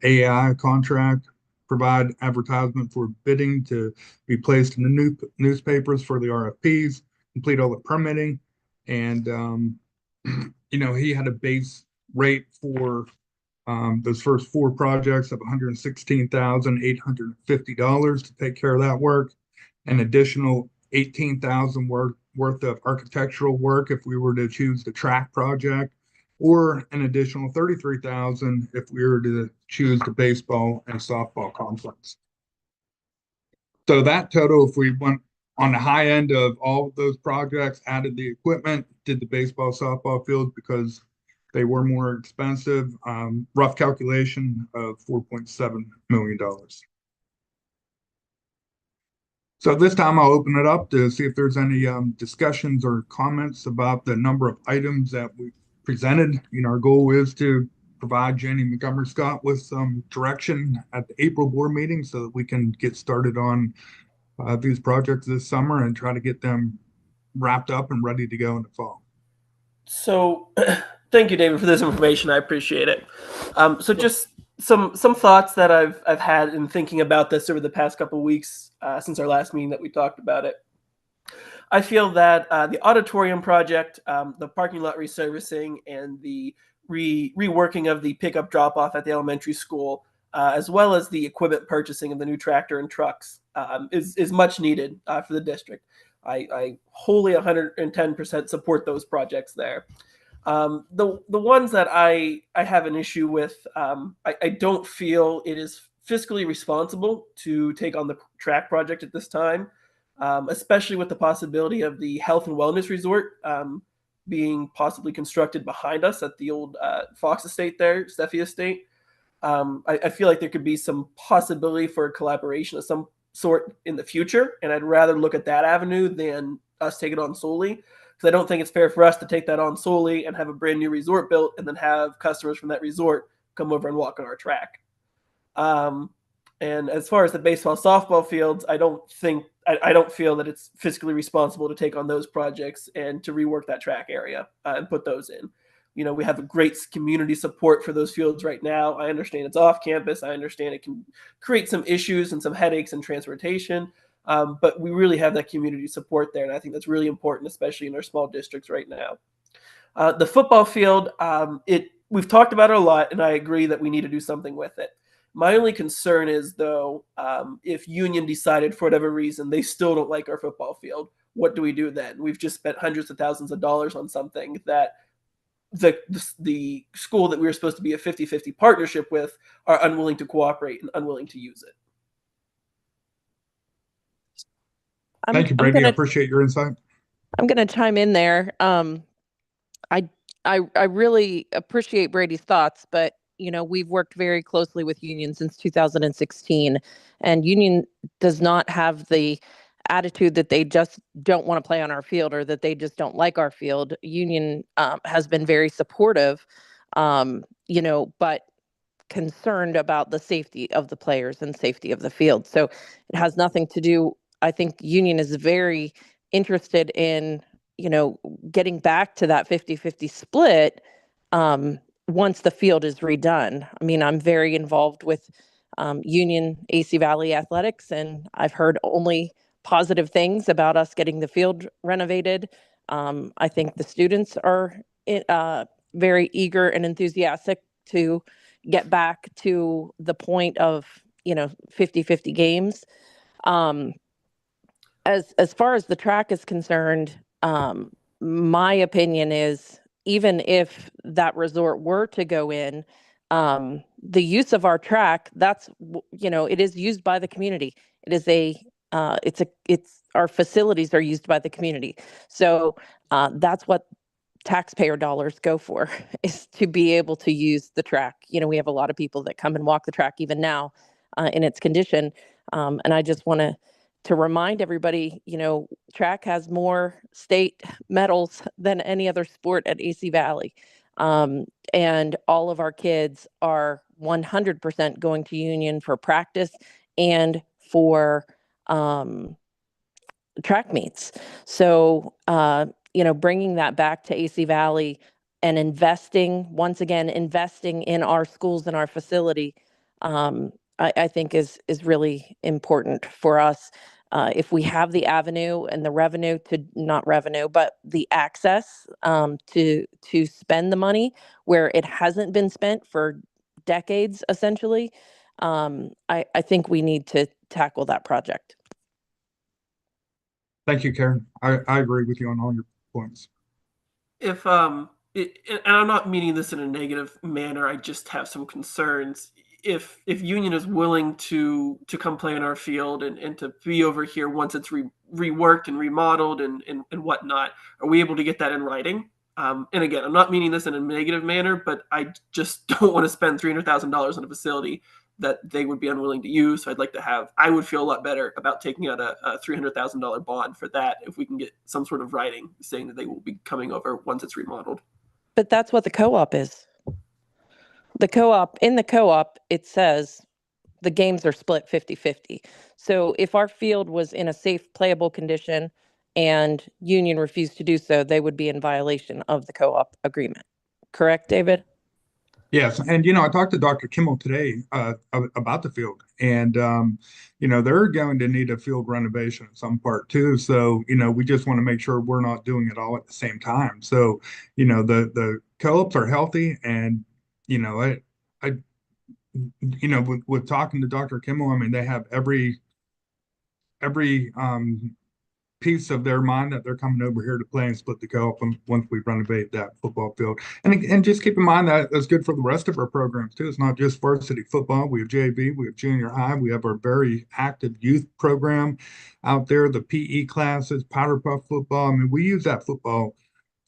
AI contract, provide advertisement for bidding to be placed in the newspapers for the RFPs, complete all the permitting. And, he had a base rate for those first 4 projects of $116,850 to take care of that work. An additional $18,000 worth of architectural work if we were to choose the track project, or an additional $33,000 if we were to choose the baseball and softball complex. So that total, if we went on the high end of all of those projects, added the equipment, did the baseball, softball fields because they were more expensive, rough calculation of $4.7 million. So this time I'll open it up to see if there's any discussions or comments about the number of items that we presented. Our goal is to provide Jenny Montgomery Scott with some direction at the April board meeting so that we can get started on these projects this summer and try to get them wrapped up and ready to go in the fall. So, thank you, David, for this information. I appreciate it. So, just some thoughts that I've had in thinking about this over the past couple of weeks since our last meeting that we talked about it. I feel that the auditorium project, the parking lot resurfacing, and the reworking of the pickup drop-off at the elementary school, as well as the equipment purchasing of the new tractor and trucks, is much needed for the district. I wholly 110% support those projects there. The ones that I have an issue with, I don't feel it is fiscally responsible to take on the track project at this time, especially with the possibility of the health and wellness resort being possibly constructed behind us at the old Fox Estate there, Steffi Estate. I feel like there could be some possibility for a collaboration of some sort in the future, and I'd rather look at that avenue than us take it on solely, because I don't think it's fair for us to take that on solely and have a brand new resort built and then have customers from that resort come over and walk on our track. And as far as the baseball, softball fields, I don't feel that it's fiscally responsible to take on those projects and to rework that track area and put those in. We have a great community support for those fields right now. I understand it's off campus. I understand it can create some issues and some headaches and transportation, but we really have that community support there, and I think that's really important, especially in our small districts right now. The football field, we've talked about it a lot, and I agree that we need to do something with it. My only concern is, though, if Union decided for whatever reason they still don't like our football field, what do we do then? We've just spent hundreds of thousands of dollars on something that the school that we were supposed to be a 50-50 partnership with are unwilling to cooperate and unwilling to use it. Thank you, Brady. I appreciate your insight. I'm going to chime in there. I really appreciate Brady's thoughts, but we've worked very closely with Union since 2016, and Union does not have the attitude that they just don't want to play on our field or that they just don't like our field. Union has been very supportive, but concerned about the safety of the players and safety of the field. So it has nothing to do. I think Union is very interested in, getting back to that 50-50 split once the field is redone. I mean, I'm very involved with Union AC Valley Athletics, and I've heard only positive things about us getting the field renovated. I think the students are very eager and enthusiastic to get back to the point of 50-50 games. As far as the track is concerned, my opinion is, even if that resort were to go in, the use of our track, it is used by the community. It is our facilities are used by the community. So that's what taxpayer dollars go for, is to be able to use the track. We have a lot of people that come and walk the track even now in its condition. And I just want to remind everybody, track has more state medals than any other sport at AC Valley. And all of our kids are 100% going to Union for practice and for track meets. So, bringing that back to AC Valley and investing in our schools and our facility, I think is really important for us. If we have the avenue and the revenue but the access to spend the money where it hasn't been spent for decades, essentially, I think we need to tackle that project. Thank you, Karen. I agree with you on all your points. And I'm not meaning this in a negative manner, I just have some concerns. If Union is willing to come play in our field and to be over here once it's reworked and remodeled and whatnot, are we able to get that in writing? And again, I'm not meaning this in a negative manner, but I just don't want to spend $300,000 on a facility that they would be unwilling to use. So I would feel a lot better about taking out a $300,000 bond for that if we can get some sort of writing saying that they will be coming over once it's remodeled. But that's what the co-op is. In the co-op, it says the games are split 50-50. So if our field was in a safe, playable condition and Union refused to do so, they would be in violation of the co-op agreement. Correct, David? Yes, and I talked to Dr. Kimmel today about the field, and they're going to need a field renovation at some part too. So we just want to make sure we're not doing it all at the same time. So the co-ops are healthy, and I with talking to Dr. Kimmel, I mean they have every piece of their mind that they're coming over here to play and split the co-op once we renovate that football field. And just keep in mind that that's good for the rest of our programs too. It's not just varsity football. We have JV, we have junior high, we have our very active youth program out there, the PE classes, powder puff football. I mean, we use that football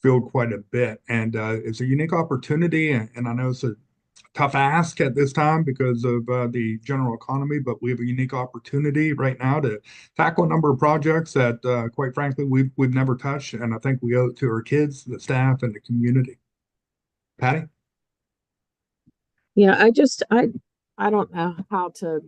field quite a bit, and it's a unique opportunity. And I know it's a tough ask at this time because of the general economy, but we have a unique opportunity right now to tackle a number of projects that, quite frankly, we've never touched, and I think we owe it to our kids, the staff, and the community. Patty? Yeah, I don't know how to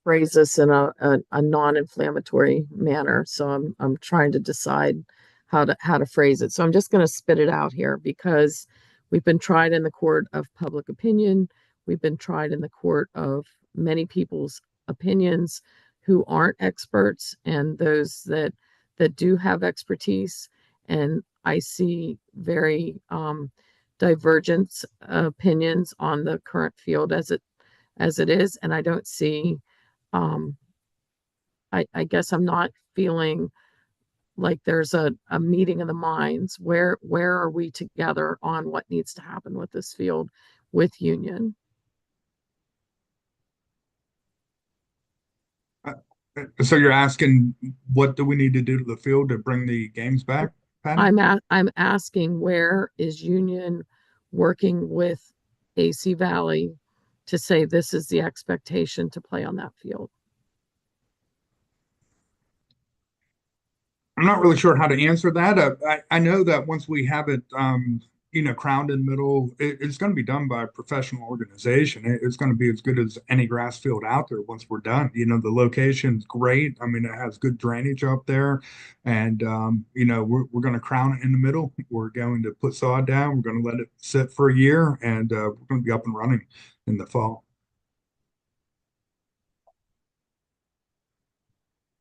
phrase this in a non-inflammatory manner, so I'm trying to decide how to phrase it. So I'm just going to spit it out here because we've been tried in the court of public opinion. We've been tried in the court of many people's opinions who aren't experts and those that do have expertise. And I see very divergent opinions on the current field as it is. And I don't see, I guess I'm not feeling like there's a meeting of the minds. Where are we together on what needs to happen with this field with Union? So you're asking, what do we need to do to the field to bring the games back, Patty? I'm asking, where is Union working with AC Valley to say this is the expectation to play on that field? I'm not really sure how to answer that. I know that once we have it, crowned in middle, it's going to be done by a professional organization. It's going to be as good as any grass field out there once we're done. The location's great. I mean, it has good drainage up there, and we're going to crown it in the middle. We're going to put sod down. We're going to let it sit for a year, and we're going to be up and running in the fall.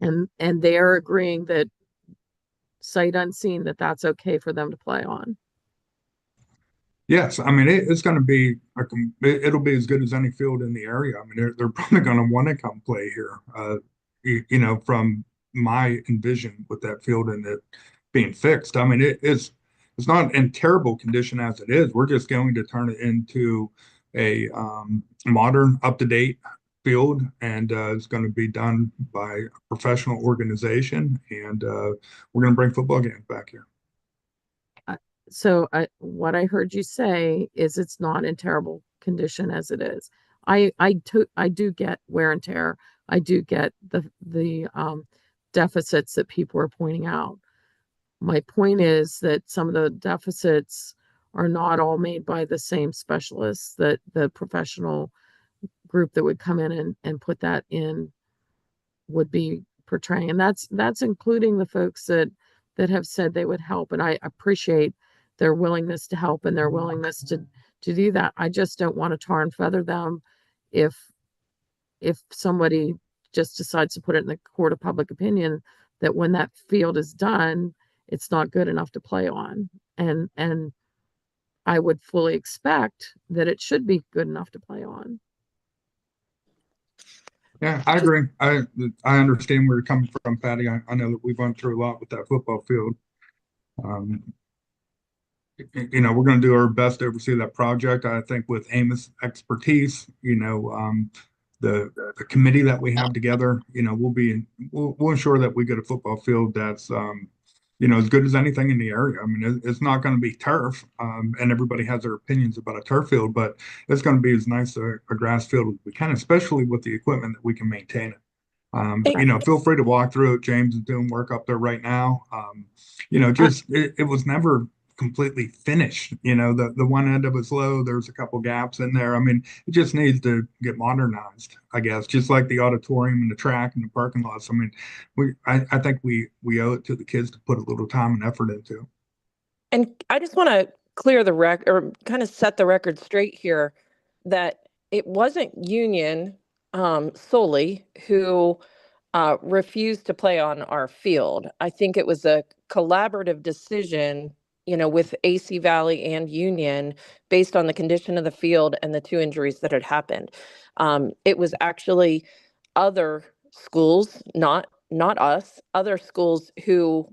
And they're agreeing that sight unseen that's okay for them to play on. Yes, I mean it's going to be it'll be as good as any field in the area. I mean they're probably going to want to come play here. From my envision with that field and it being fixed. I mean it's not in terrible condition as it is. We're just going to turn it into a modern, up-to-date field, and it's going to be done by a professional organization, and we're going to bring football games back here. So what I heard you say is it's not in terrible condition as it is. I do get wear and tear. I do get the deficits that people are pointing out. My point is that some of the deficits are not all made by the same specialists that the professional group that would come in and put that in would be portraying. And that's including the folks that have said they would help. And I appreciate their willingness to help and their willingness to do that. I just don't want to tar and feather them if somebody just decides to put it in the court of public opinion that when that field is done, it's not good enough to play on. And I would fully expect that it should be good enough to play on. Yeah, I agree. I understand where you're coming from, Patty. I know that we've gone through a lot with that football field. We're going to do our best to oversee that project. I think with Amos' expertise, the committee that we have together, we'll ensure that we get a football field that's as good as anything in the area. I mean, it's not going to be turf, and everybody has their opinions about a turf field, but it's going to be as nice a grass field as we can, especially with the equipment that we can maintain it. Feel free to walk through it. James is doing work up there right now. It was never completely finished. The one end of it's low. There's a couple gaps in there. I mean, it just needs to get modernized, I guess, just like the auditorium and the track and the parking lots. I mean, I think we owe it to the kids to put a little time and effort into. And I just want to clear the record or kind of set the record straight here that it wasn't Union solely who refused to play on our field. I think it was a collaborative decision, with AC Valley and Union based on the condition of the field and the two injuries that had happened. It was actually other schools, not us, other schools who,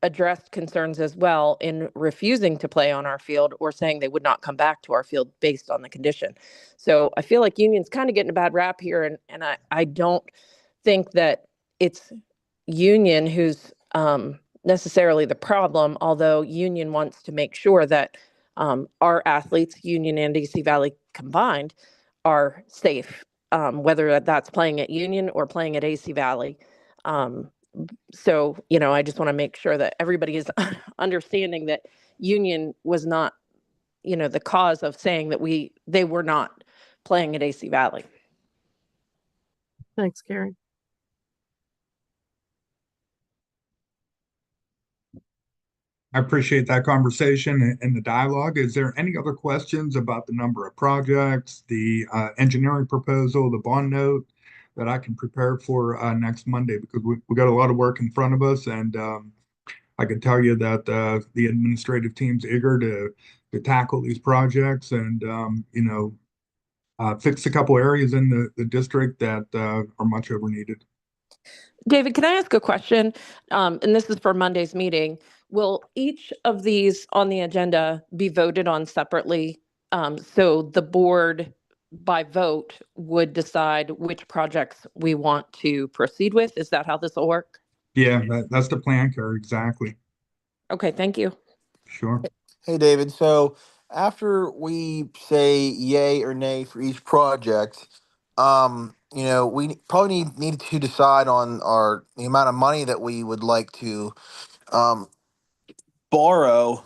addressed concerns as well in refusing to play on our field or saying they would not come back to our field based on the condition. So I feel like Union's kind of getting a bad rap here, and I don't think that it's Union who's necessarily the problem, although Union wants to make sure that our athletes, Union and AC Valley combined, are safe, whether that's playing at Union or playing at AC Valley. So, I just want to make sure that everybody is understanding that Union was not, the cause of saying that they were not playing at AC Valley. Thanks, Carrie. I appreciate that conversation and the dialogue. Is there any other questions about the number of projects, the engineering proposal, the bond note that I can prepare for next Monday? Because we got a lot of work in front of us, and I can tell you that the administrative team's eager to tackle these projects and fix a couple areas in the district that are much over needed. David, can I ask a question? And this is for Monday's meeting. Will each of these on the agenda be voted on separately? So the board by vote would decide which projects we want to proceed with? Is that how this will work? Yeah, that's the plan, Carrie. Exactly. Okay, thank you. Sure. Hey, David. So after we say yay or nay for each project, we probably need to decide on the amount of money that we would like to um, borrow.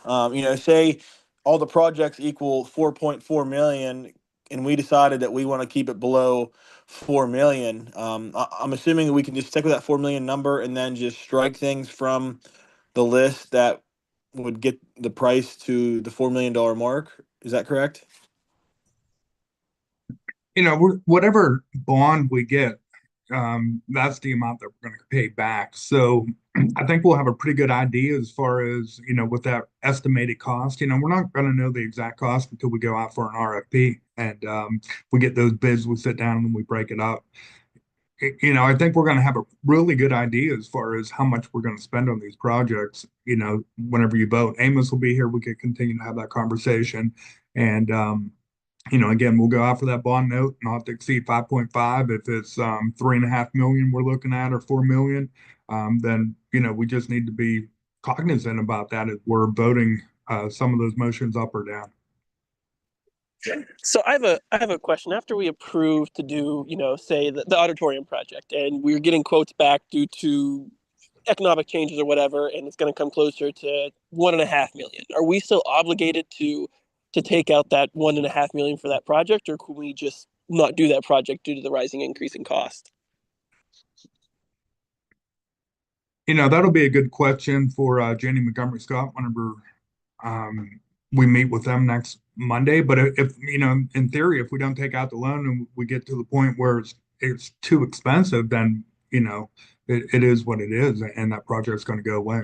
Say all the projects equal 4.4 million, and we decided that we want to keep it below 4 million. I'm assuming that we can just stick with that 4 million number and then just strike things from the list that would get the price to the $4 million mark. Is that correct? Whatever bond we get, that's the amount that we're going to pay back. So I think we'll have a pretty good idea as far as, with that estimated cost. We're not going to know the exact cost until we go out for an RFP and we get those bids, we sit down and we break it up. I think we're going to have a really good idea as far as how much we're going to spend on these projects, whenever you vote. Amos will be here. We could continue to have that conversation. And, again, we'll go out for that bond note, not to exceed 5.5. If it's 3.5 million we're looking at or 4 million, then, we just need to be cognizant about that as we're voting some of those motions up or down. So I have a question. After we approve to do, say the auditorium project, and we're getting quotes back due to economic changes or whatever, and it's going to come closer to 1.5 million. Are we still obligated to take out that 1.5 million for that project, or can we just not do that project due to the rising increase in cost? That'll be a good question for Jenny Montgomery Scott whenever we meet with them next Monday. But if in theory, if we don't take out the loan and we get to the point where it's too expensive, then it is what it is, and that project's going to go away.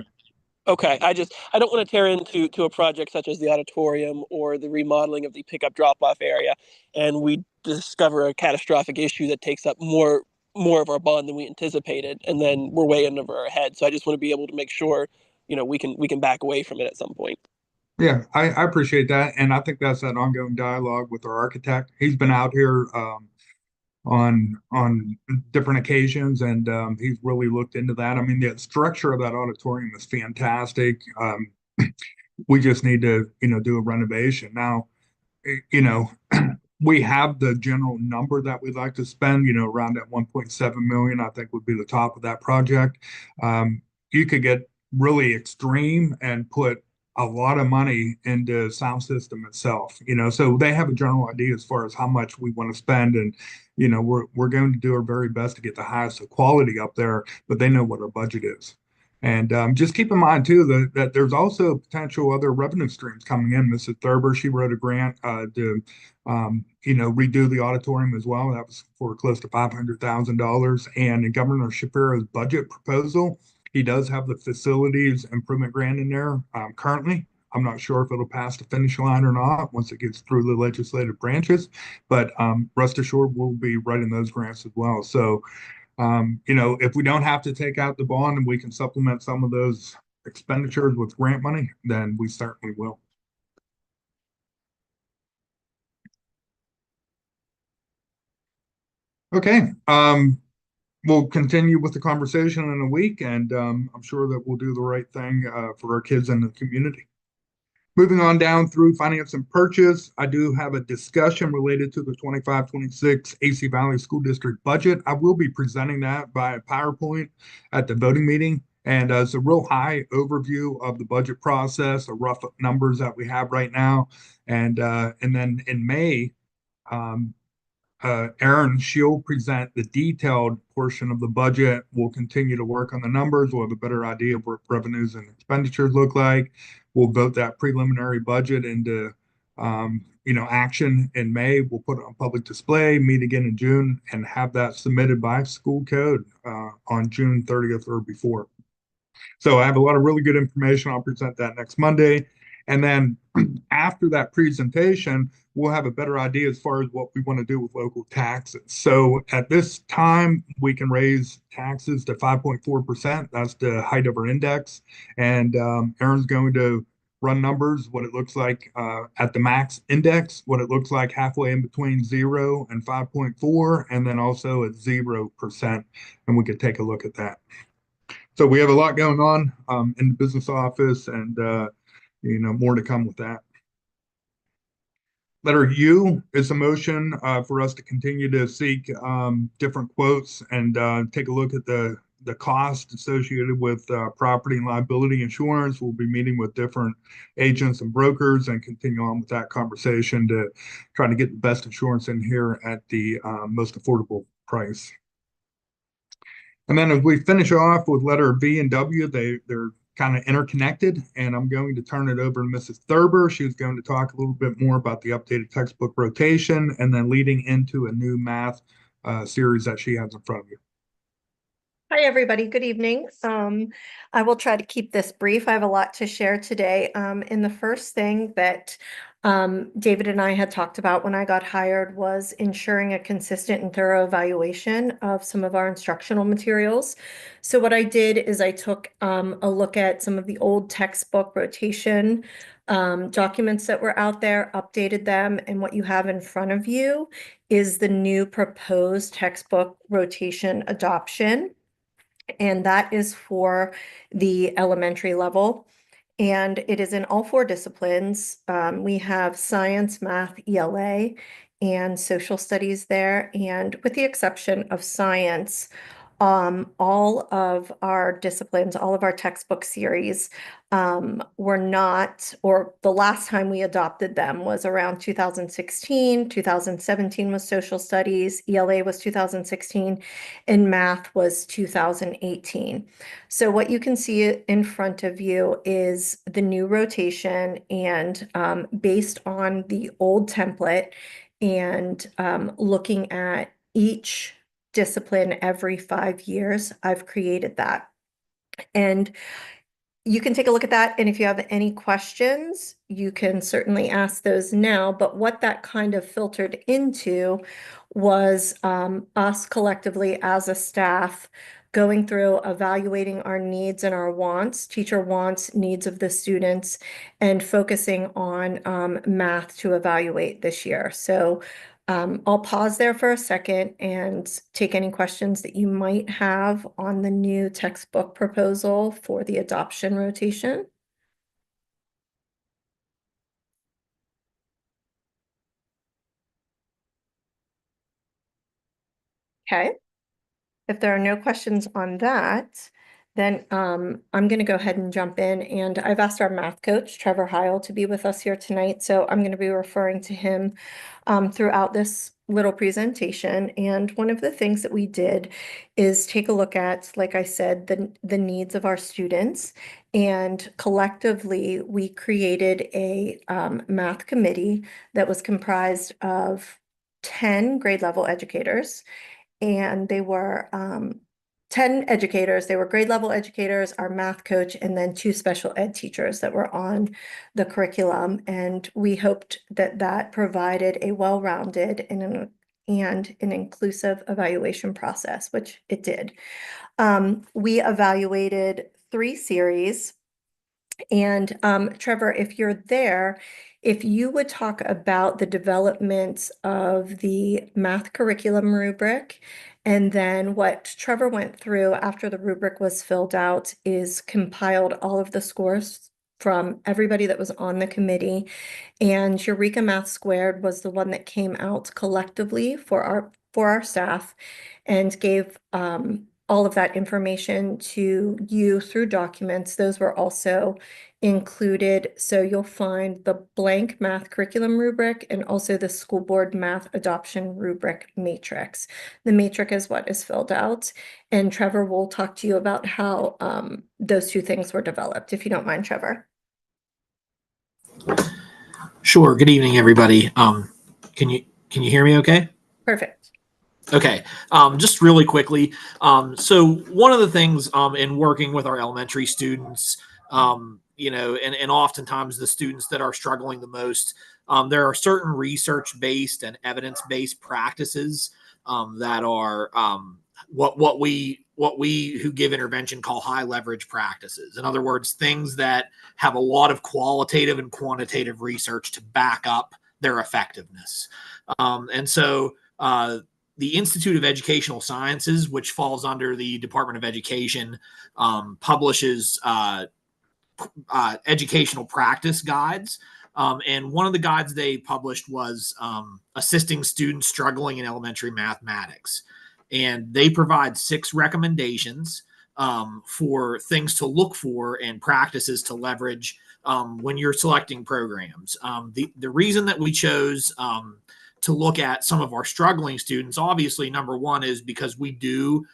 Okay, I don't want to tear into a project such as the auditorium or the remodeling of the pickup drop-off area, and we discover a catastrophic issue that takes up more of our bond than we anticipated, and then we're way over our head. So I just want to be able to make sure, we can back away from it at some point. Yeah, I appreciate that, and I think that's that ongoing dialogue with our architect. He's been out here on different occasions, and he's really looked into that. I mean, the structure of that auditorium is fantastic. We just need to, do a renovation. Now, you know, we have the general number that we'd like to spend, around that 1.7 million, I think would be the top of that project. You could get really extreme and put a lot of money into sound system itself, so they have a general idea as far as how much we want to spend. And, we're going to do our very best to get the highest quality up there, but they know what our budget is. And just keep in mind too that there's also potential other revenue streams coming in. Mrs. Thurber, she wrote a grant to redo the auditorium as well. That was for close to $500,000. And in Governor Shapiro's budget proposal, he does have the facilities improvement grant in there currently. I'm not sure if it'll pass the finish line or not once it gets through the legislative branches, but rest assured we'll be writing those grants as well. So if we don't have to take out the bond and we can supplement some of those expenditures with grant money, then we certainly will. Okay, we'll continue with the conversation in a week, and I'm sure that we'll do the right thing for our kids in the community. Moving on down through finance and purchase, I do have a discussion related to the 25-26 AC Valley School District budget. I will be presenting that by PowerPoint at the voting meeting. And it's a real high overview of the budget process, the rough numbers that we have right now. And then in May, Erin, she'll present the detailed portion of the budget. We'll continue to work on the numbers. We'll have a better idea of what revenues and expenditures look like. We'll vote that preliminary budget into, action in May. We'll put it on public display, meet again in June, and have that submitted by school code on June 30th or before. So I have a lot of really good information. I'll present that next Monday. And then after that presentation, we'll have a better idea as far as what we want to do with local taxes. So at this time, we can raise taxes to 5.4%. That's the height of our index. And Erin's going to run numbers, what it looks like at the max index, what it looks like halfway in between 0 and 5.4, and then also at 0%. And we could take a look at that. So we have a lot going on in the business office, and more to come with that. Letter U is a motion for us to continue to seek different quotes and take a look at the cost associated with property and liability insurance. We'll be meeting with different agents and brokers and continue on with that conversation to try to get the best insurance in here at the most affordable price. And then as we finish off with letter V and W, they're kind of interconnected, and I'm going to turn it over to Mrs. Thurber. She's going to talk a little bit more about the updated textbook rotation and then leading into a new math series that she has in front of you. Hi, everybody. Good evening. I will try to keep this brief. I have a lot to share today. And the first thing that David and I had talked about when I got hired was ensuring a consistent and thorough evaluation of some of our instructional materials. So what I did is I took a look at some of the old textbook rotation documents that were out there, updated them, and what you have in front of you is the new proposed textbook rotation adoption. And that is for the elementary level. And it is in all 4 disciplines. We have science, math, ELA, and social studies there. And with the exception of science, all of our disciplines, all of our textbook series were not, or the last time we adopted them was around 2016, 2017 was social studies, ELA was 2016, and math was 2018. So what you can see in front of you is the new rotation, and based on the old template and looking at each discipline every 5 years, I've created that. And you can take a look at that. And if you have any questions, you can certainly ask those now. But what that kind of filtered into was us collectively as a staff going through, evaluating our needs and our wants, teacher wants, needs of the students, and focusing on math to evaluate this year. So I'll pause there for a second and take any questions that you might have on the new textbook proposal for the adoption rotation. Okay. If there are no questions on that, then I'm going to go ahead and jump in. And I've asked our math coach, Trevor Heil, to be with us here tonight. So I'm going to be referring to him throughout this little presentation. And one of the things that we did is take a look at, like I said, the needs of our students. And collectively, we created a math committee that was comprised of 10 grade level educators. And they were 10 educators. They were grade level educators, our math coach, and then 2 special ed teachers that were on the curriculum. And we hoped that that provided a well-rounded and an inclusive evaluation process, which it did. We evaluated 3 series. And Trevor, if you're there, if you would talk about the development of the math curriculum rubric, and then what Trevor went through after the rubric was filled out is compiled all of the scores from everybody that was on the committee. And Eureka Math Squared was the one that came out collectively for our staff and gave all of that information to you through documents. Those were also included. So you'll find the blank math curriculum rubric and also the school board math adoption rubric matrix. The matrix is what is filled out. And Trevor will talk to you about how those 2 things were developed, if you don't mind, Trevor. Sure. Good evening, everybody. Can you hear me okay? Perfect. Okay. Just really quickly. So one of the things in working with our elementary students, and oftentimes the students that are struggling the most, there are certain research-based and evidence-based practices that are what we who give intervention call high leverage practices. In other words, things that have a lot of qualitative and quantitative research to back up their effectiveness. And so the Institute of Educational Sciences, which falls under the Department of Education, publishes educational practice guides. And one of the guides they published was assisting students struggling in elementary mathematics. And they provide 6 recommendations for things to look for and practices to leverage when you're selecting programs. The reason that we chose to look at some of our struggling students, obviously, number one is because we do,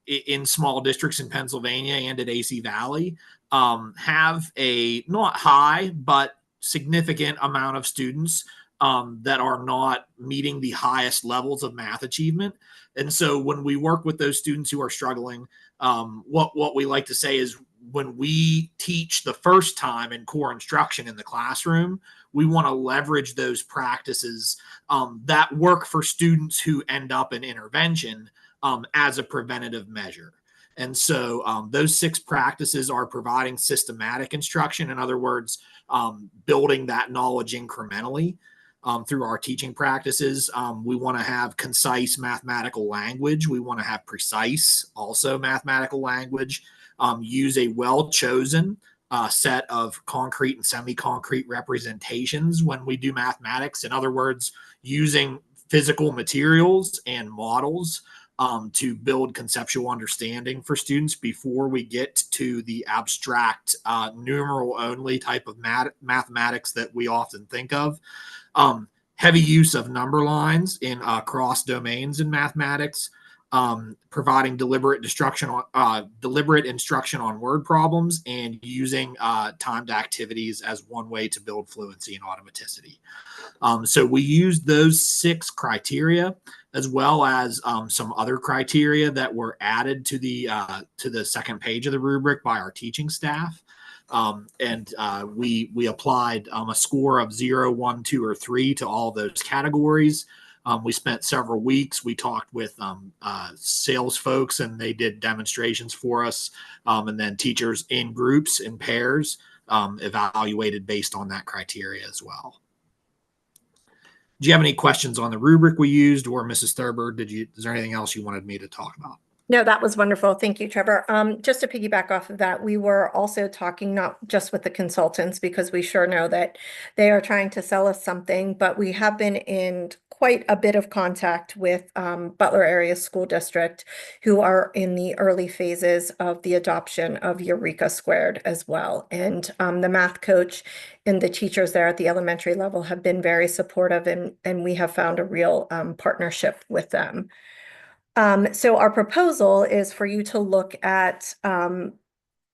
in small districts in Pennsylvania and at AC Valley, have a not high, but significant amount of students that are not meeting the highest levels of math achievement. And so when we work with those students who are struggling, what we like to say is when we teach the first time in core instruction in the classroom, we want to leverage those practices that work for students who end up in intervention as a preventative measure. And so those 6 practices are providing systematic instruction. In other words, building that knowledge incrementally through our teaching practices. We want to have concise mathematical language. We want to have precise also mathematical language. Use a well-chosen set of concrete and semi-concrete representations when we do mathematics. In other words, using physical materials and models to build conceptual understanding for students before we get to the abstract numeral only type of mathematics that we often think of. Heavy use of number lines in cross domains in mathematics, providing deliberate instruction on word problems, and using timed activities as one way to build fluency and automaticity. So we used those 6 criteria, as well as some other criteria that were added to the second page of the rubric by our teaching staff. We applied a score of 0, 1, 2, or 3 to all those categories. We spent several weeks. We talked with sales folks, and they did demonstrations for us. And then teachers in groups, in pairs, evaluated based on that criteria as well. Do you have any questions on the rubric we used, or Mrs. Thurber, is there anything else you wanted me to talk about? No, that was wonderful. Thank you, Trevor. Just to piggyback off of that, we were also talking not just with the consultants, because we sure know that they are trying to sell us something, but we have been in quite a bit of contact with Butler Area School District, who are in the early phases of the adoption of Eureka Squared as well. And the math coach and the teachers there at the elementary level have been very supportive, and we have found a real partnership with them. So our proposal is for you to look at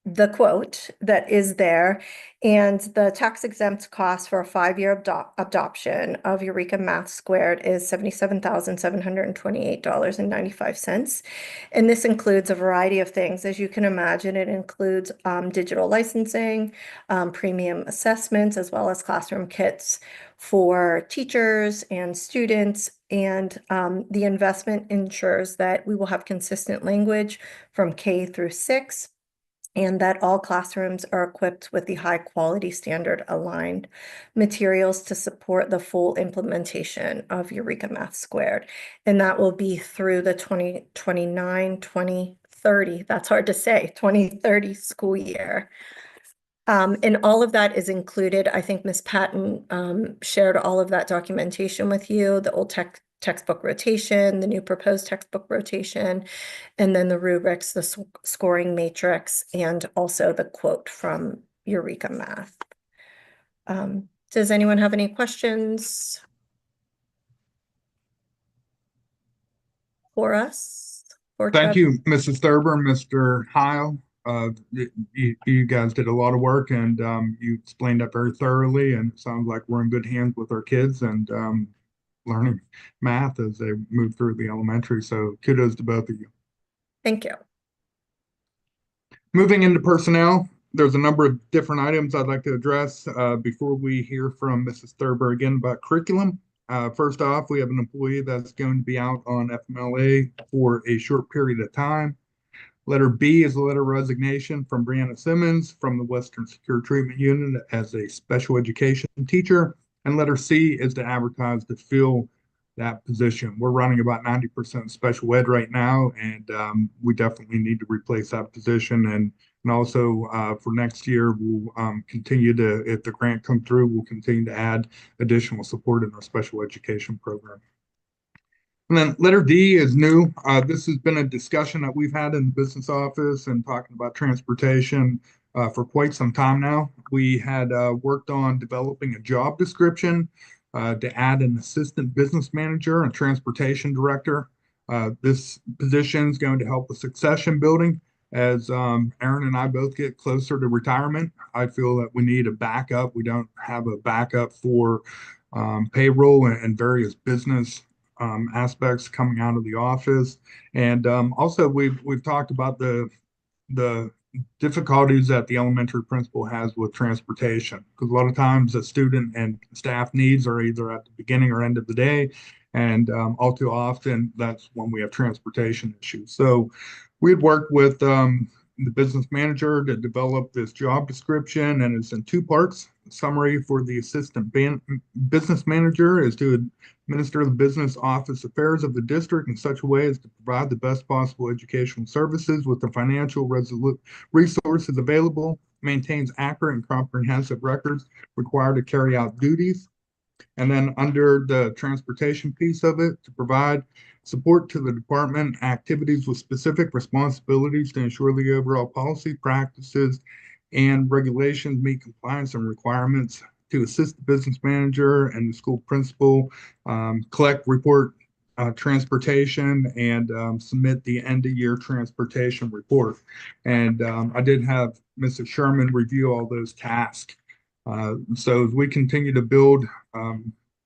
the quote that is there, and the tax exempt cost for a 5-year adoption of Eureka Math Squared is $77,728.95. And this includes a variety of things. As you can imagine, it includes digital licensing, premium assessments, as well as classroom kits for teachers and students. And the investment ensures that we will have consistent language from K through 6, and that all classrooms are equipped with the high quality standard aligned materials to support the full implementation of Eureka Math Squared. And that will be through the 2029-2030, that's hard to say, 2030 school year. And all of that is included. I think Ms. Patton shared all of that documentation with you, the old textbook rotation, the new proposed textbook rotation, and then the rubrics, the scoring matrix, and also the quote from Eureka Math. Does anyone have any questions for us? Thank you, Mrs. Thurber, Mr. Heil. You guys did a lot of work, and you explained that very thoroughly, and it sounds like we're in good hands with our kids and learning math as they move through the elementary. So kudos to both of you. Thank you. Moving into personnel, there's a number of different items I'd like to address before we hear from Mrs. Thurber again about curriculum. First off, we have an employee that's going to be out on FMLA for a short period of time. Letter B is a letter of resignation from Brianna Simmons from the Western Secure Treatment Unit as a special education teacher. And letter C is to advertise to fill that position. We're running about 90% special ed right now, and we definitely need to replace that position. And also for next year, we'll continue to, if the grant comes through, we'll continue to add additional support in our special education program. And then letter D is new. This has been a discussion that we've had in the business office and talking about transportation for quite some time now. We had worked on developing a job description to add an assistant business manager and transportation director. This position is going to help with succession building. As Aaron and I both get closer to retirement, I feel that we need a backup. We don't have a backup for payroll and various business aspects coming out of the office. And also we've talked about the difficulties that the elementary principal has with transportation, because a lot of times the student and staff needs are either at the beginning or end of the day, and all too often that's when we have transportation issues. So we had worked with the business manager to develop this job description, and it's in 2 parts. The summary for the assistant business manager is to administer the business office affairs of the district in such a way as to provide the best possible educational services with the financial resources available, maintains accurate and comprehensive records required to carry out duties. And then under the transportation piece of it, to provide support to the department activities with specific responsibilities to ensure the overall policy, practices, and regulations meet compliance and requirements, to assist the business manager and the school principal, collect, report transportation, and submit the end of year transportation report. And I did have Mrs. Sherman review all those tasks. So as we continue to build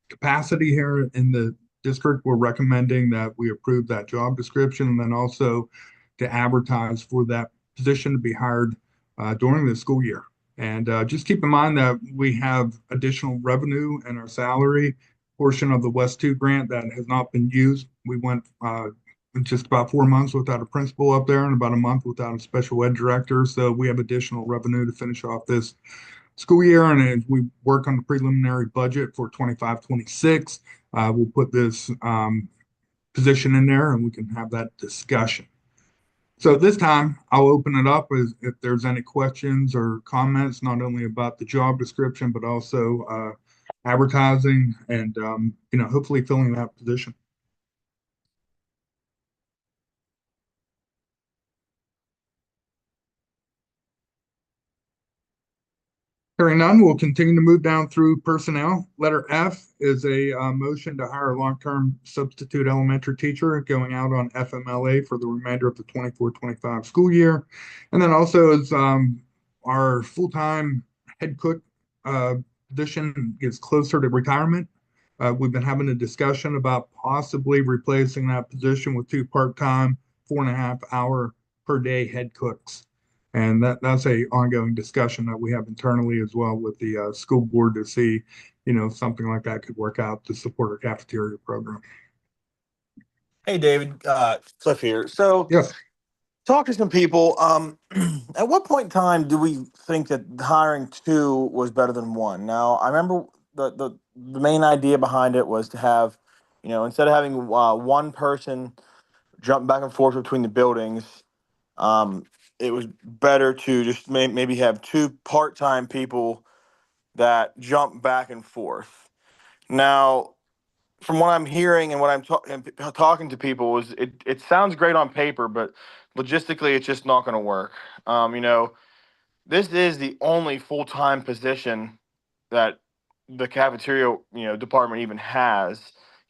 capacity here in the district, we're recommending that we approve that job description, and then also to advertise for that position to be hired during the school year. And just keep in mind that we have additional revenue in our salary portion of the West 2 grant that has not been used. We went just about 4 months without a principal up there and about a month without a special ed director. So we have additional revenue to finish off this school year. And as we work on the preliminary budget for 25-26, we'll put this position in there and we can have that discussion. So this time I'll open it up as if there's any questions or comments, not only about the job description, but also advertising and, hopefully filling that position. Hearing none, we'll continue to move down through personnel. Letter F is a motion to hire a long-term substitute elementary teacher going out on FMLA for the remainder of the 24-25 school year. And then also is our full-time head cook position gets closer to retirement. We've been having a discussion about possibly replacing that position with 2 part-time, 4.5-hour per day head cooks. And that's a ongoing discussion that we have internally as well with the school board to see, something like that could work out to support our cafeteria program. Hey, David, Cliff here. So, yes, talk to some people. At what point in time do we think that hiring 2 was better than 1? Now, I remember the main idea behind it was to have, instead of having one person jump back and forth between the buildings, it was better to just maybe have 2 part-time people that jump back and forth. Now, from what I'm hearing and what I'm talking to people, is it sounds great on paper, but logistically, it's just not going to work. This is the only full-time position that the cafeteria, department even has.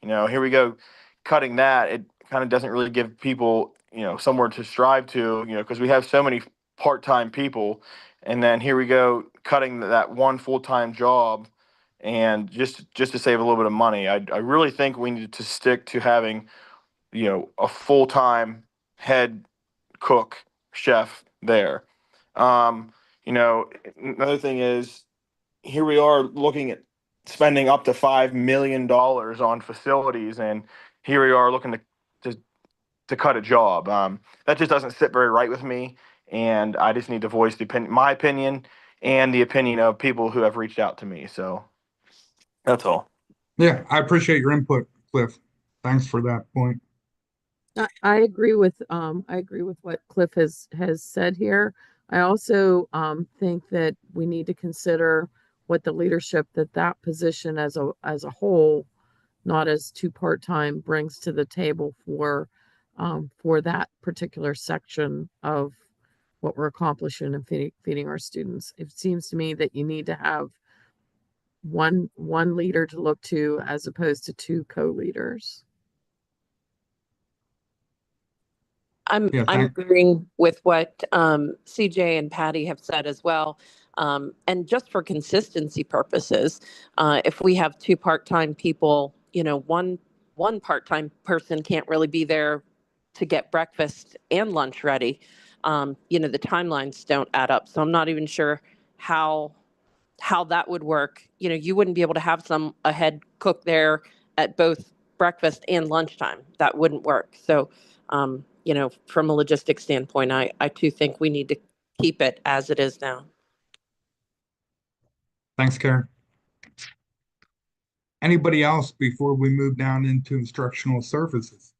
Here we go, cutting that. It kind of doesn't really give people, somewhere to strive to, because we have so many part-time people, and then here we go, cutting that one full-time job, and just to save a little bit of money. I really think we need to stick to having, a full-time head cook, chef there. Another thing is, here we are looking at spending up to $5 million on facilities, and here we are looking to cut a job. That just doesn't sit very right with me, and I just need to voice my opinion and the opinion of people who have reached out to me. So that's all. Yeah, I appreciate your input, Cliff. Thanks for that point. I agree with what Cliff has said here. I also think that we need to consider what the leadership that position as a whole, not as 2 part-time, brings to the table for that particular section of what we're accomplishing and feeding our students. It seems to me that you need to have one leader to look to as opposed to 2 co-leaders. I'm agreeing with what CJ and Patty have said as well. And just for consistency purposes, if we have 2 part-time people, one part-time person can't really be there to get breakfast and lunch ready. The timelines don't add up. So I'm not even sure how that would work. You wouldn't be able to have a head cook there at both breakfast and lunchtime. That wouldn't work. So, from a logistics standpoint, I too think we need to keep it as it is now. Thanks, Karen. Anybody else before we move down into instructional services?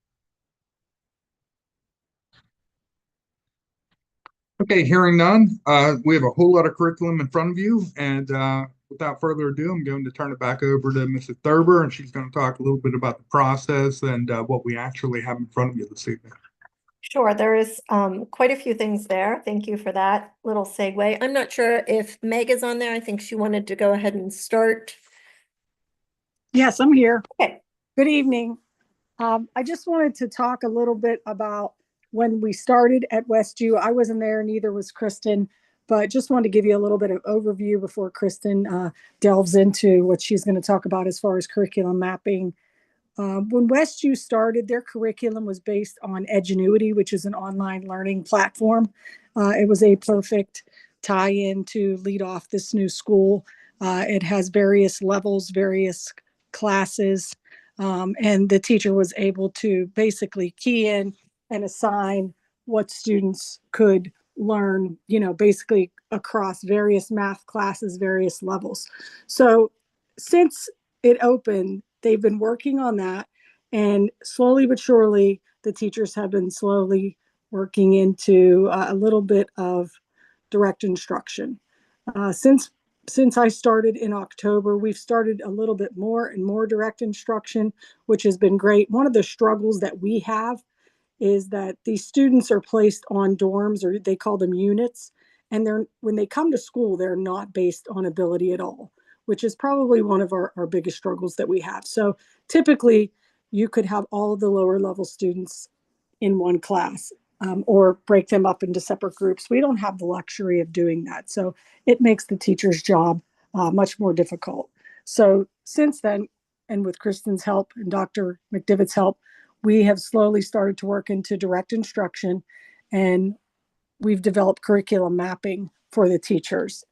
Okay, hearing none, we have a whole lot of curriculum in front of you, and without further ado, I'm going to turn it back over to Mrs. Thurber, and she's going to talk a little bit about the process and what we actually have in front of you this evening. Sure, there is quite a few things there. Thank you for that little segue. I'm not sure if Meg is on there. I think she wanted to go ahead and start. Yes, I'm here. Okay. Good evening. I just wanted to talk a little bit about when we started at Westview. I wasn't there, neither was Kristen, but just wanted to give you a little bit of overview before Kristen delves into what she's going to talk about as far as curriculum mapping. When Westview started, their curriculum was based on Edgenuity, which is an online learning platform. It was a perfect tie-in to lead off this new school. It has various levels, various classes, and the teacher was able to basically key in and assign what students could learn, basically across various math classes, various levels. So since it opened, they've been working on that. And slowly but surely, the teachers have been slowly working into a little bit of direct instruction. Since I started in October, we've started a little bit more and more direct instruction, which has been great. One of the struggles that we have is that these students are placed on dorms, or they call them units, and when they come to school, they're not based on ability at all, which is probably one of our biggest struggles that we have. So typically, you could have all of the lower level students in one class, or break them up into separate groups. We don't have the luxury of doing that. So it makes the teacher's job much more difficult. So since then, and with Kristen's help and Dr. McDivitt's help, we have slowly started to work into direct instruction, and we've developed curriculum mapping for the teachers.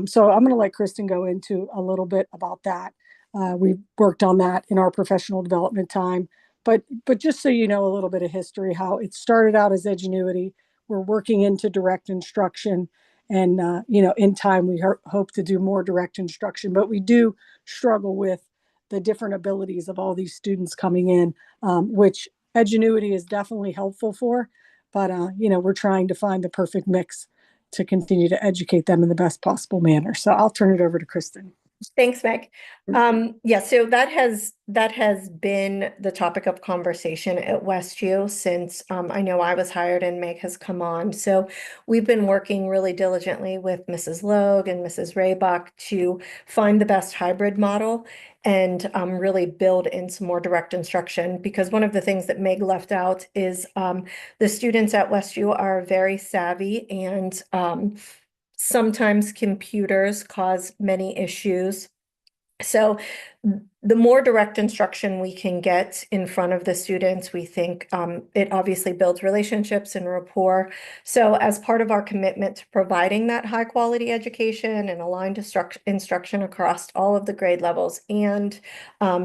So I'm going to let Kristen go into a little bit about that. We've worked on that in our professional development time. But just so you know a little bit of history, how it started out as Edgenuity, we're working into direct instruction. And, in time, we hope to do more direct instruction. But we do struggle with the different abilities of all these students coming in, which Edgenuity is definitely helpful for. But, we're trying to find the perfect mix to continue to educate them in the best possible manner. So I'll turn it over to Kristen. Thanks, Meg. So that has been the topic of conversation at WestU since I know I was hired and Meg has come on. So we've been working really diligently with Mrs. Logue and Mrs. Raybuck to find the best hybrid model and really build in some more direct instruction, because one of the things that Meg left out is the students at WestU are very savvy, and sometimes computers cause many issues. So the more direct instruction we can get in front of the students, we think it obviously builds relationships and rapport. So as part of our commitment to providing that high quality education and aligned instruction across all of the grade levels and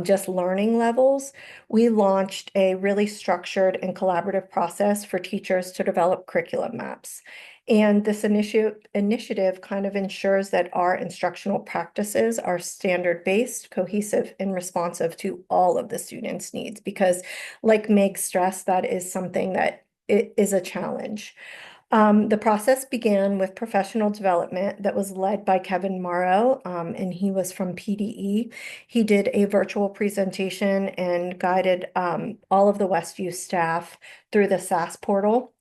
just learning levels, we launched a really structured and collaborative process for teachers to develop curriculum maps. And this initiative kind of ensures that our instructional practices are standard-based, cohesive, and responsive to all of the students' needs, because like Meg stressed, that is something that it is a challenge. The process began with professional development that was led by Kevin Morrow, and he was from PDE. He did a virtual presentation and guided all of the WestU staff through the SAS portal.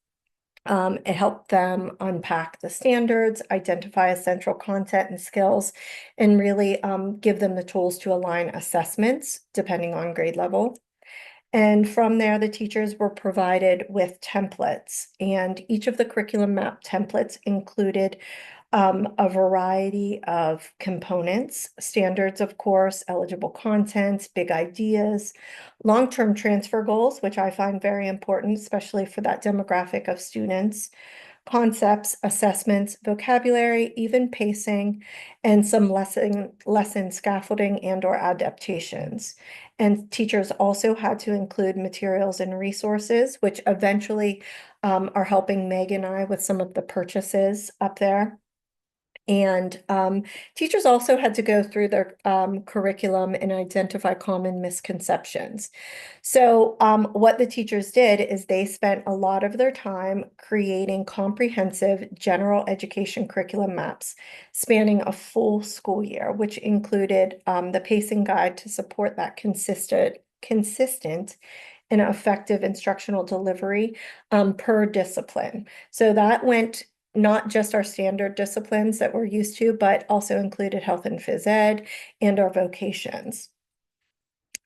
It helped them unpack the standards, identify essential content and skills, and really give them the tools to align assessments depending on grade level. And from there, the teachers were provided with templates, and each of the curriculum map templates included a variety of components, standards, of course, eligible content, big ideas, long-term transfer goals, which I find very important, especially for that demographic of students, concepts, assessments, vocabulary, even pacing, and some lesson scaffolding and/or adaptations. And teachers also had to include materials and resources, which eventually are helping Meg and I with some of the purchases up there. And teachers also had to go through their curriculum and identify common misconceptions. So what the teachers did is they spent a lot of their time creating comprehensive general education curriculum maps spanning a full school year, which included the pacing guide to support that consistent and effective instructional delivery per discipline. So that went not just our standard disciplines that we're used to, but also included health and phys ed and our vocations.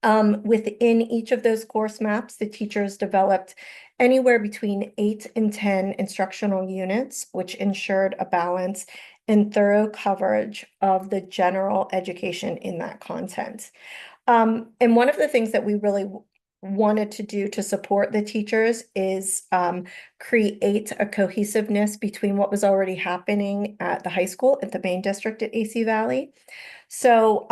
Within each of those course maps, the teachers developed anywhere between 8 and 10 instructional units, which ensured a balance and thorough coverage of the general education in that content. And one of the things that we really wanted to do to support the teachers is create a cohesiveness between what was already happening at the high school at the main district at AC Valley. So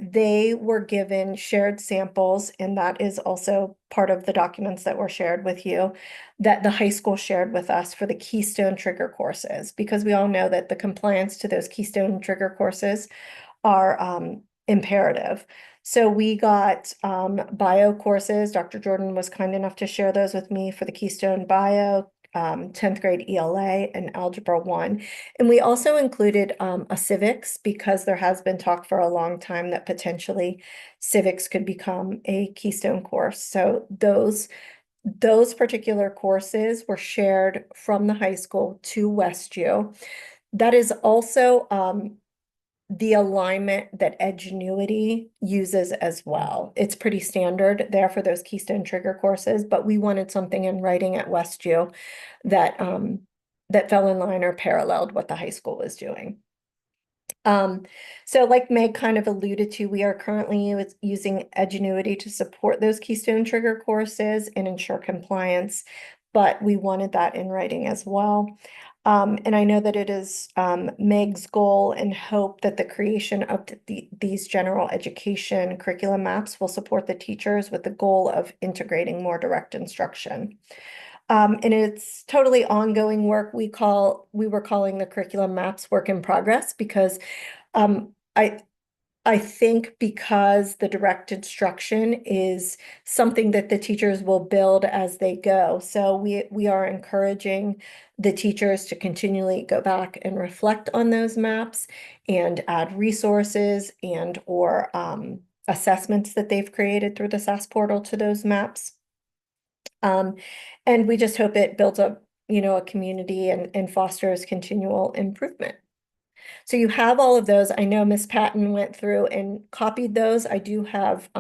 they were given shared samples, and that is also part of the documents that were shared with you, that the high school shared with us for the Keystone Trigger courses, because we all know that the compliance to those Keystone Trigger courses are imperative. So we got bio courses. Dr. Jordan was kind enough to share those with me for the Keystone Bio, 10th grade ELA, and Algebra 1. And we also included a civics, because there has been talk for a long time that potentially civics could become a Keystone course. So those particular courses were shared from the high school to Westview. That is also the alignment that Edgenuity uses as well. It's pretty standard there for those Keystone Trigger courses, but we wanted something in writing at Westview that that fell in line or paralleled what the high school was doing. So like Meg kind of alluded to, we are currently using Edgenuity to support those Keystone Trigger courses and ensure compliance, but we wanted that in writing as well. And I know that it is Meg's goal and hope that the creation of these general education curriculum maps will support the teachers with the goal of integrating more direct instruction. And it's totally ongoing work. We were calling the curriculum maps work in progress, because I think because the direct instruction is something that the teachers will build as they go. So we are encouraging the teachers to continually go back and reflect on those maps and add resources and or assessments that they've created through the SAS portal to those maps. And we just hope it builds up, a community and fosters continual improvement. So you have all of those. I know Miss Patton went through and copied those. I do have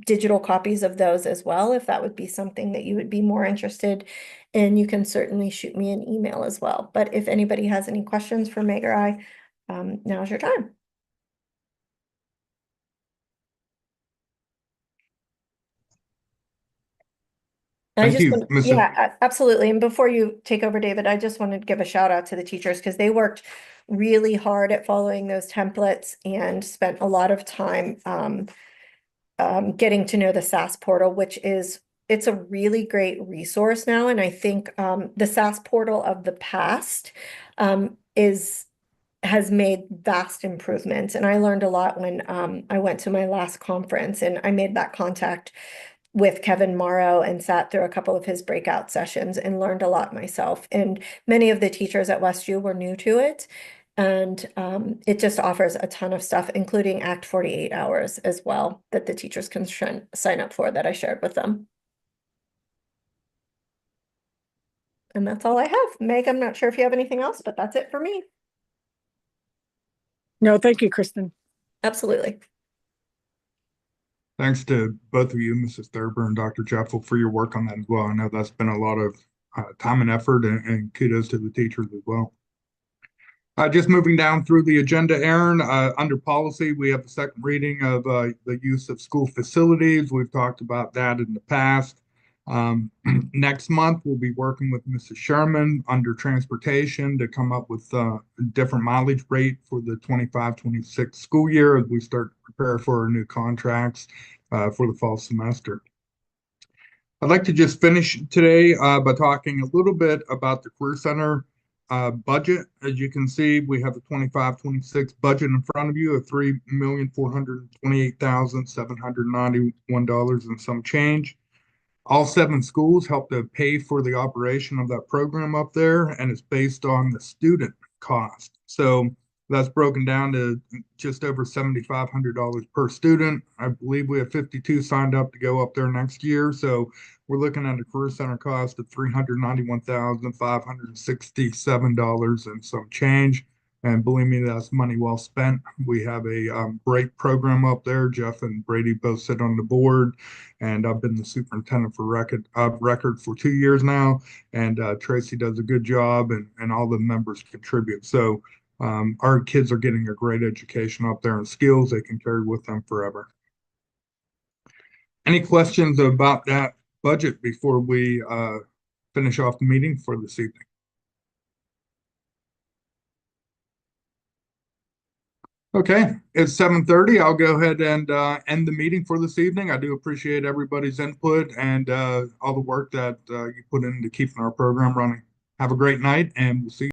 digital copies of those as well, if that would be something that you would be more interested in. You can certainly shoot me an email as well. But if anybody has any questions for Meg or I, now's your time. Thank you, Mrs. Yeah, absolutely. And before you take over, David, I just wanted to give a shout out to the teachers, because they worked really hard at following those templates and spent a lot of time getting to know the SAS portal, it's a really great resource now. And I think the SAS portal of the past has made vast improvements. And I learned a lot when I went to my last conference, and I made that contact with Kevin Morrow and sat through a couple of his breakout sessions and learned a lot myself. And many of the teachers at Westview were new to it. And it just offers a ton of stuff, including Act 48 hours as well, that the teachers can sign up for, that I shared with them. And that's all I have. Meg, I'm not sure if you have anything else, but that's it for me. No, thank you, Kristen. Absolutely. Thanks to both of you, Mrs. Thurber and Dr. Jeffel, for your work on that as well. I know that's been a lot of time and effort, and kudos to the teachers as well. Just moving down through the agenda, Aaron, under policy, we have the second reading of the use of school facilities. We've talked about that in the past. Next month, we'll be working with Mrs. Sherman under transportation to come up with a different mileage rate for the 25-26 school year as we start to prepare for our new contracts for the fall semester. I'd like to just finish today by talking a little bit about the Career Center budget. As you can see, we have a 25-26 budget in front of you of $3,428,791 and some change. All 7 schools help to pay for the operation of that program up there, and it's based on the student cost. So that's broken down to just over $7,500 per student. I believe we have 52 signed up to go up there next year. So we're looking at a Career Center cost of $391,567 and some change. And believe me, that's money well spent. We have a great program up there. Jeff and Brady both sit on the board, and I've been the superintendent for record for 2 years now. And Tracy does a good job, and all the members contribute. So our kids are getting a great education up there and skills they can carry with them forever. Any questions about that budget before we finish off the meeting for this evening? Okay, it's 7:30. I'll go ahead and end the meeting for this evening. I do appreciate everybody's input and all the work that you put into keeping our program running. Have a great night, and we'll see you.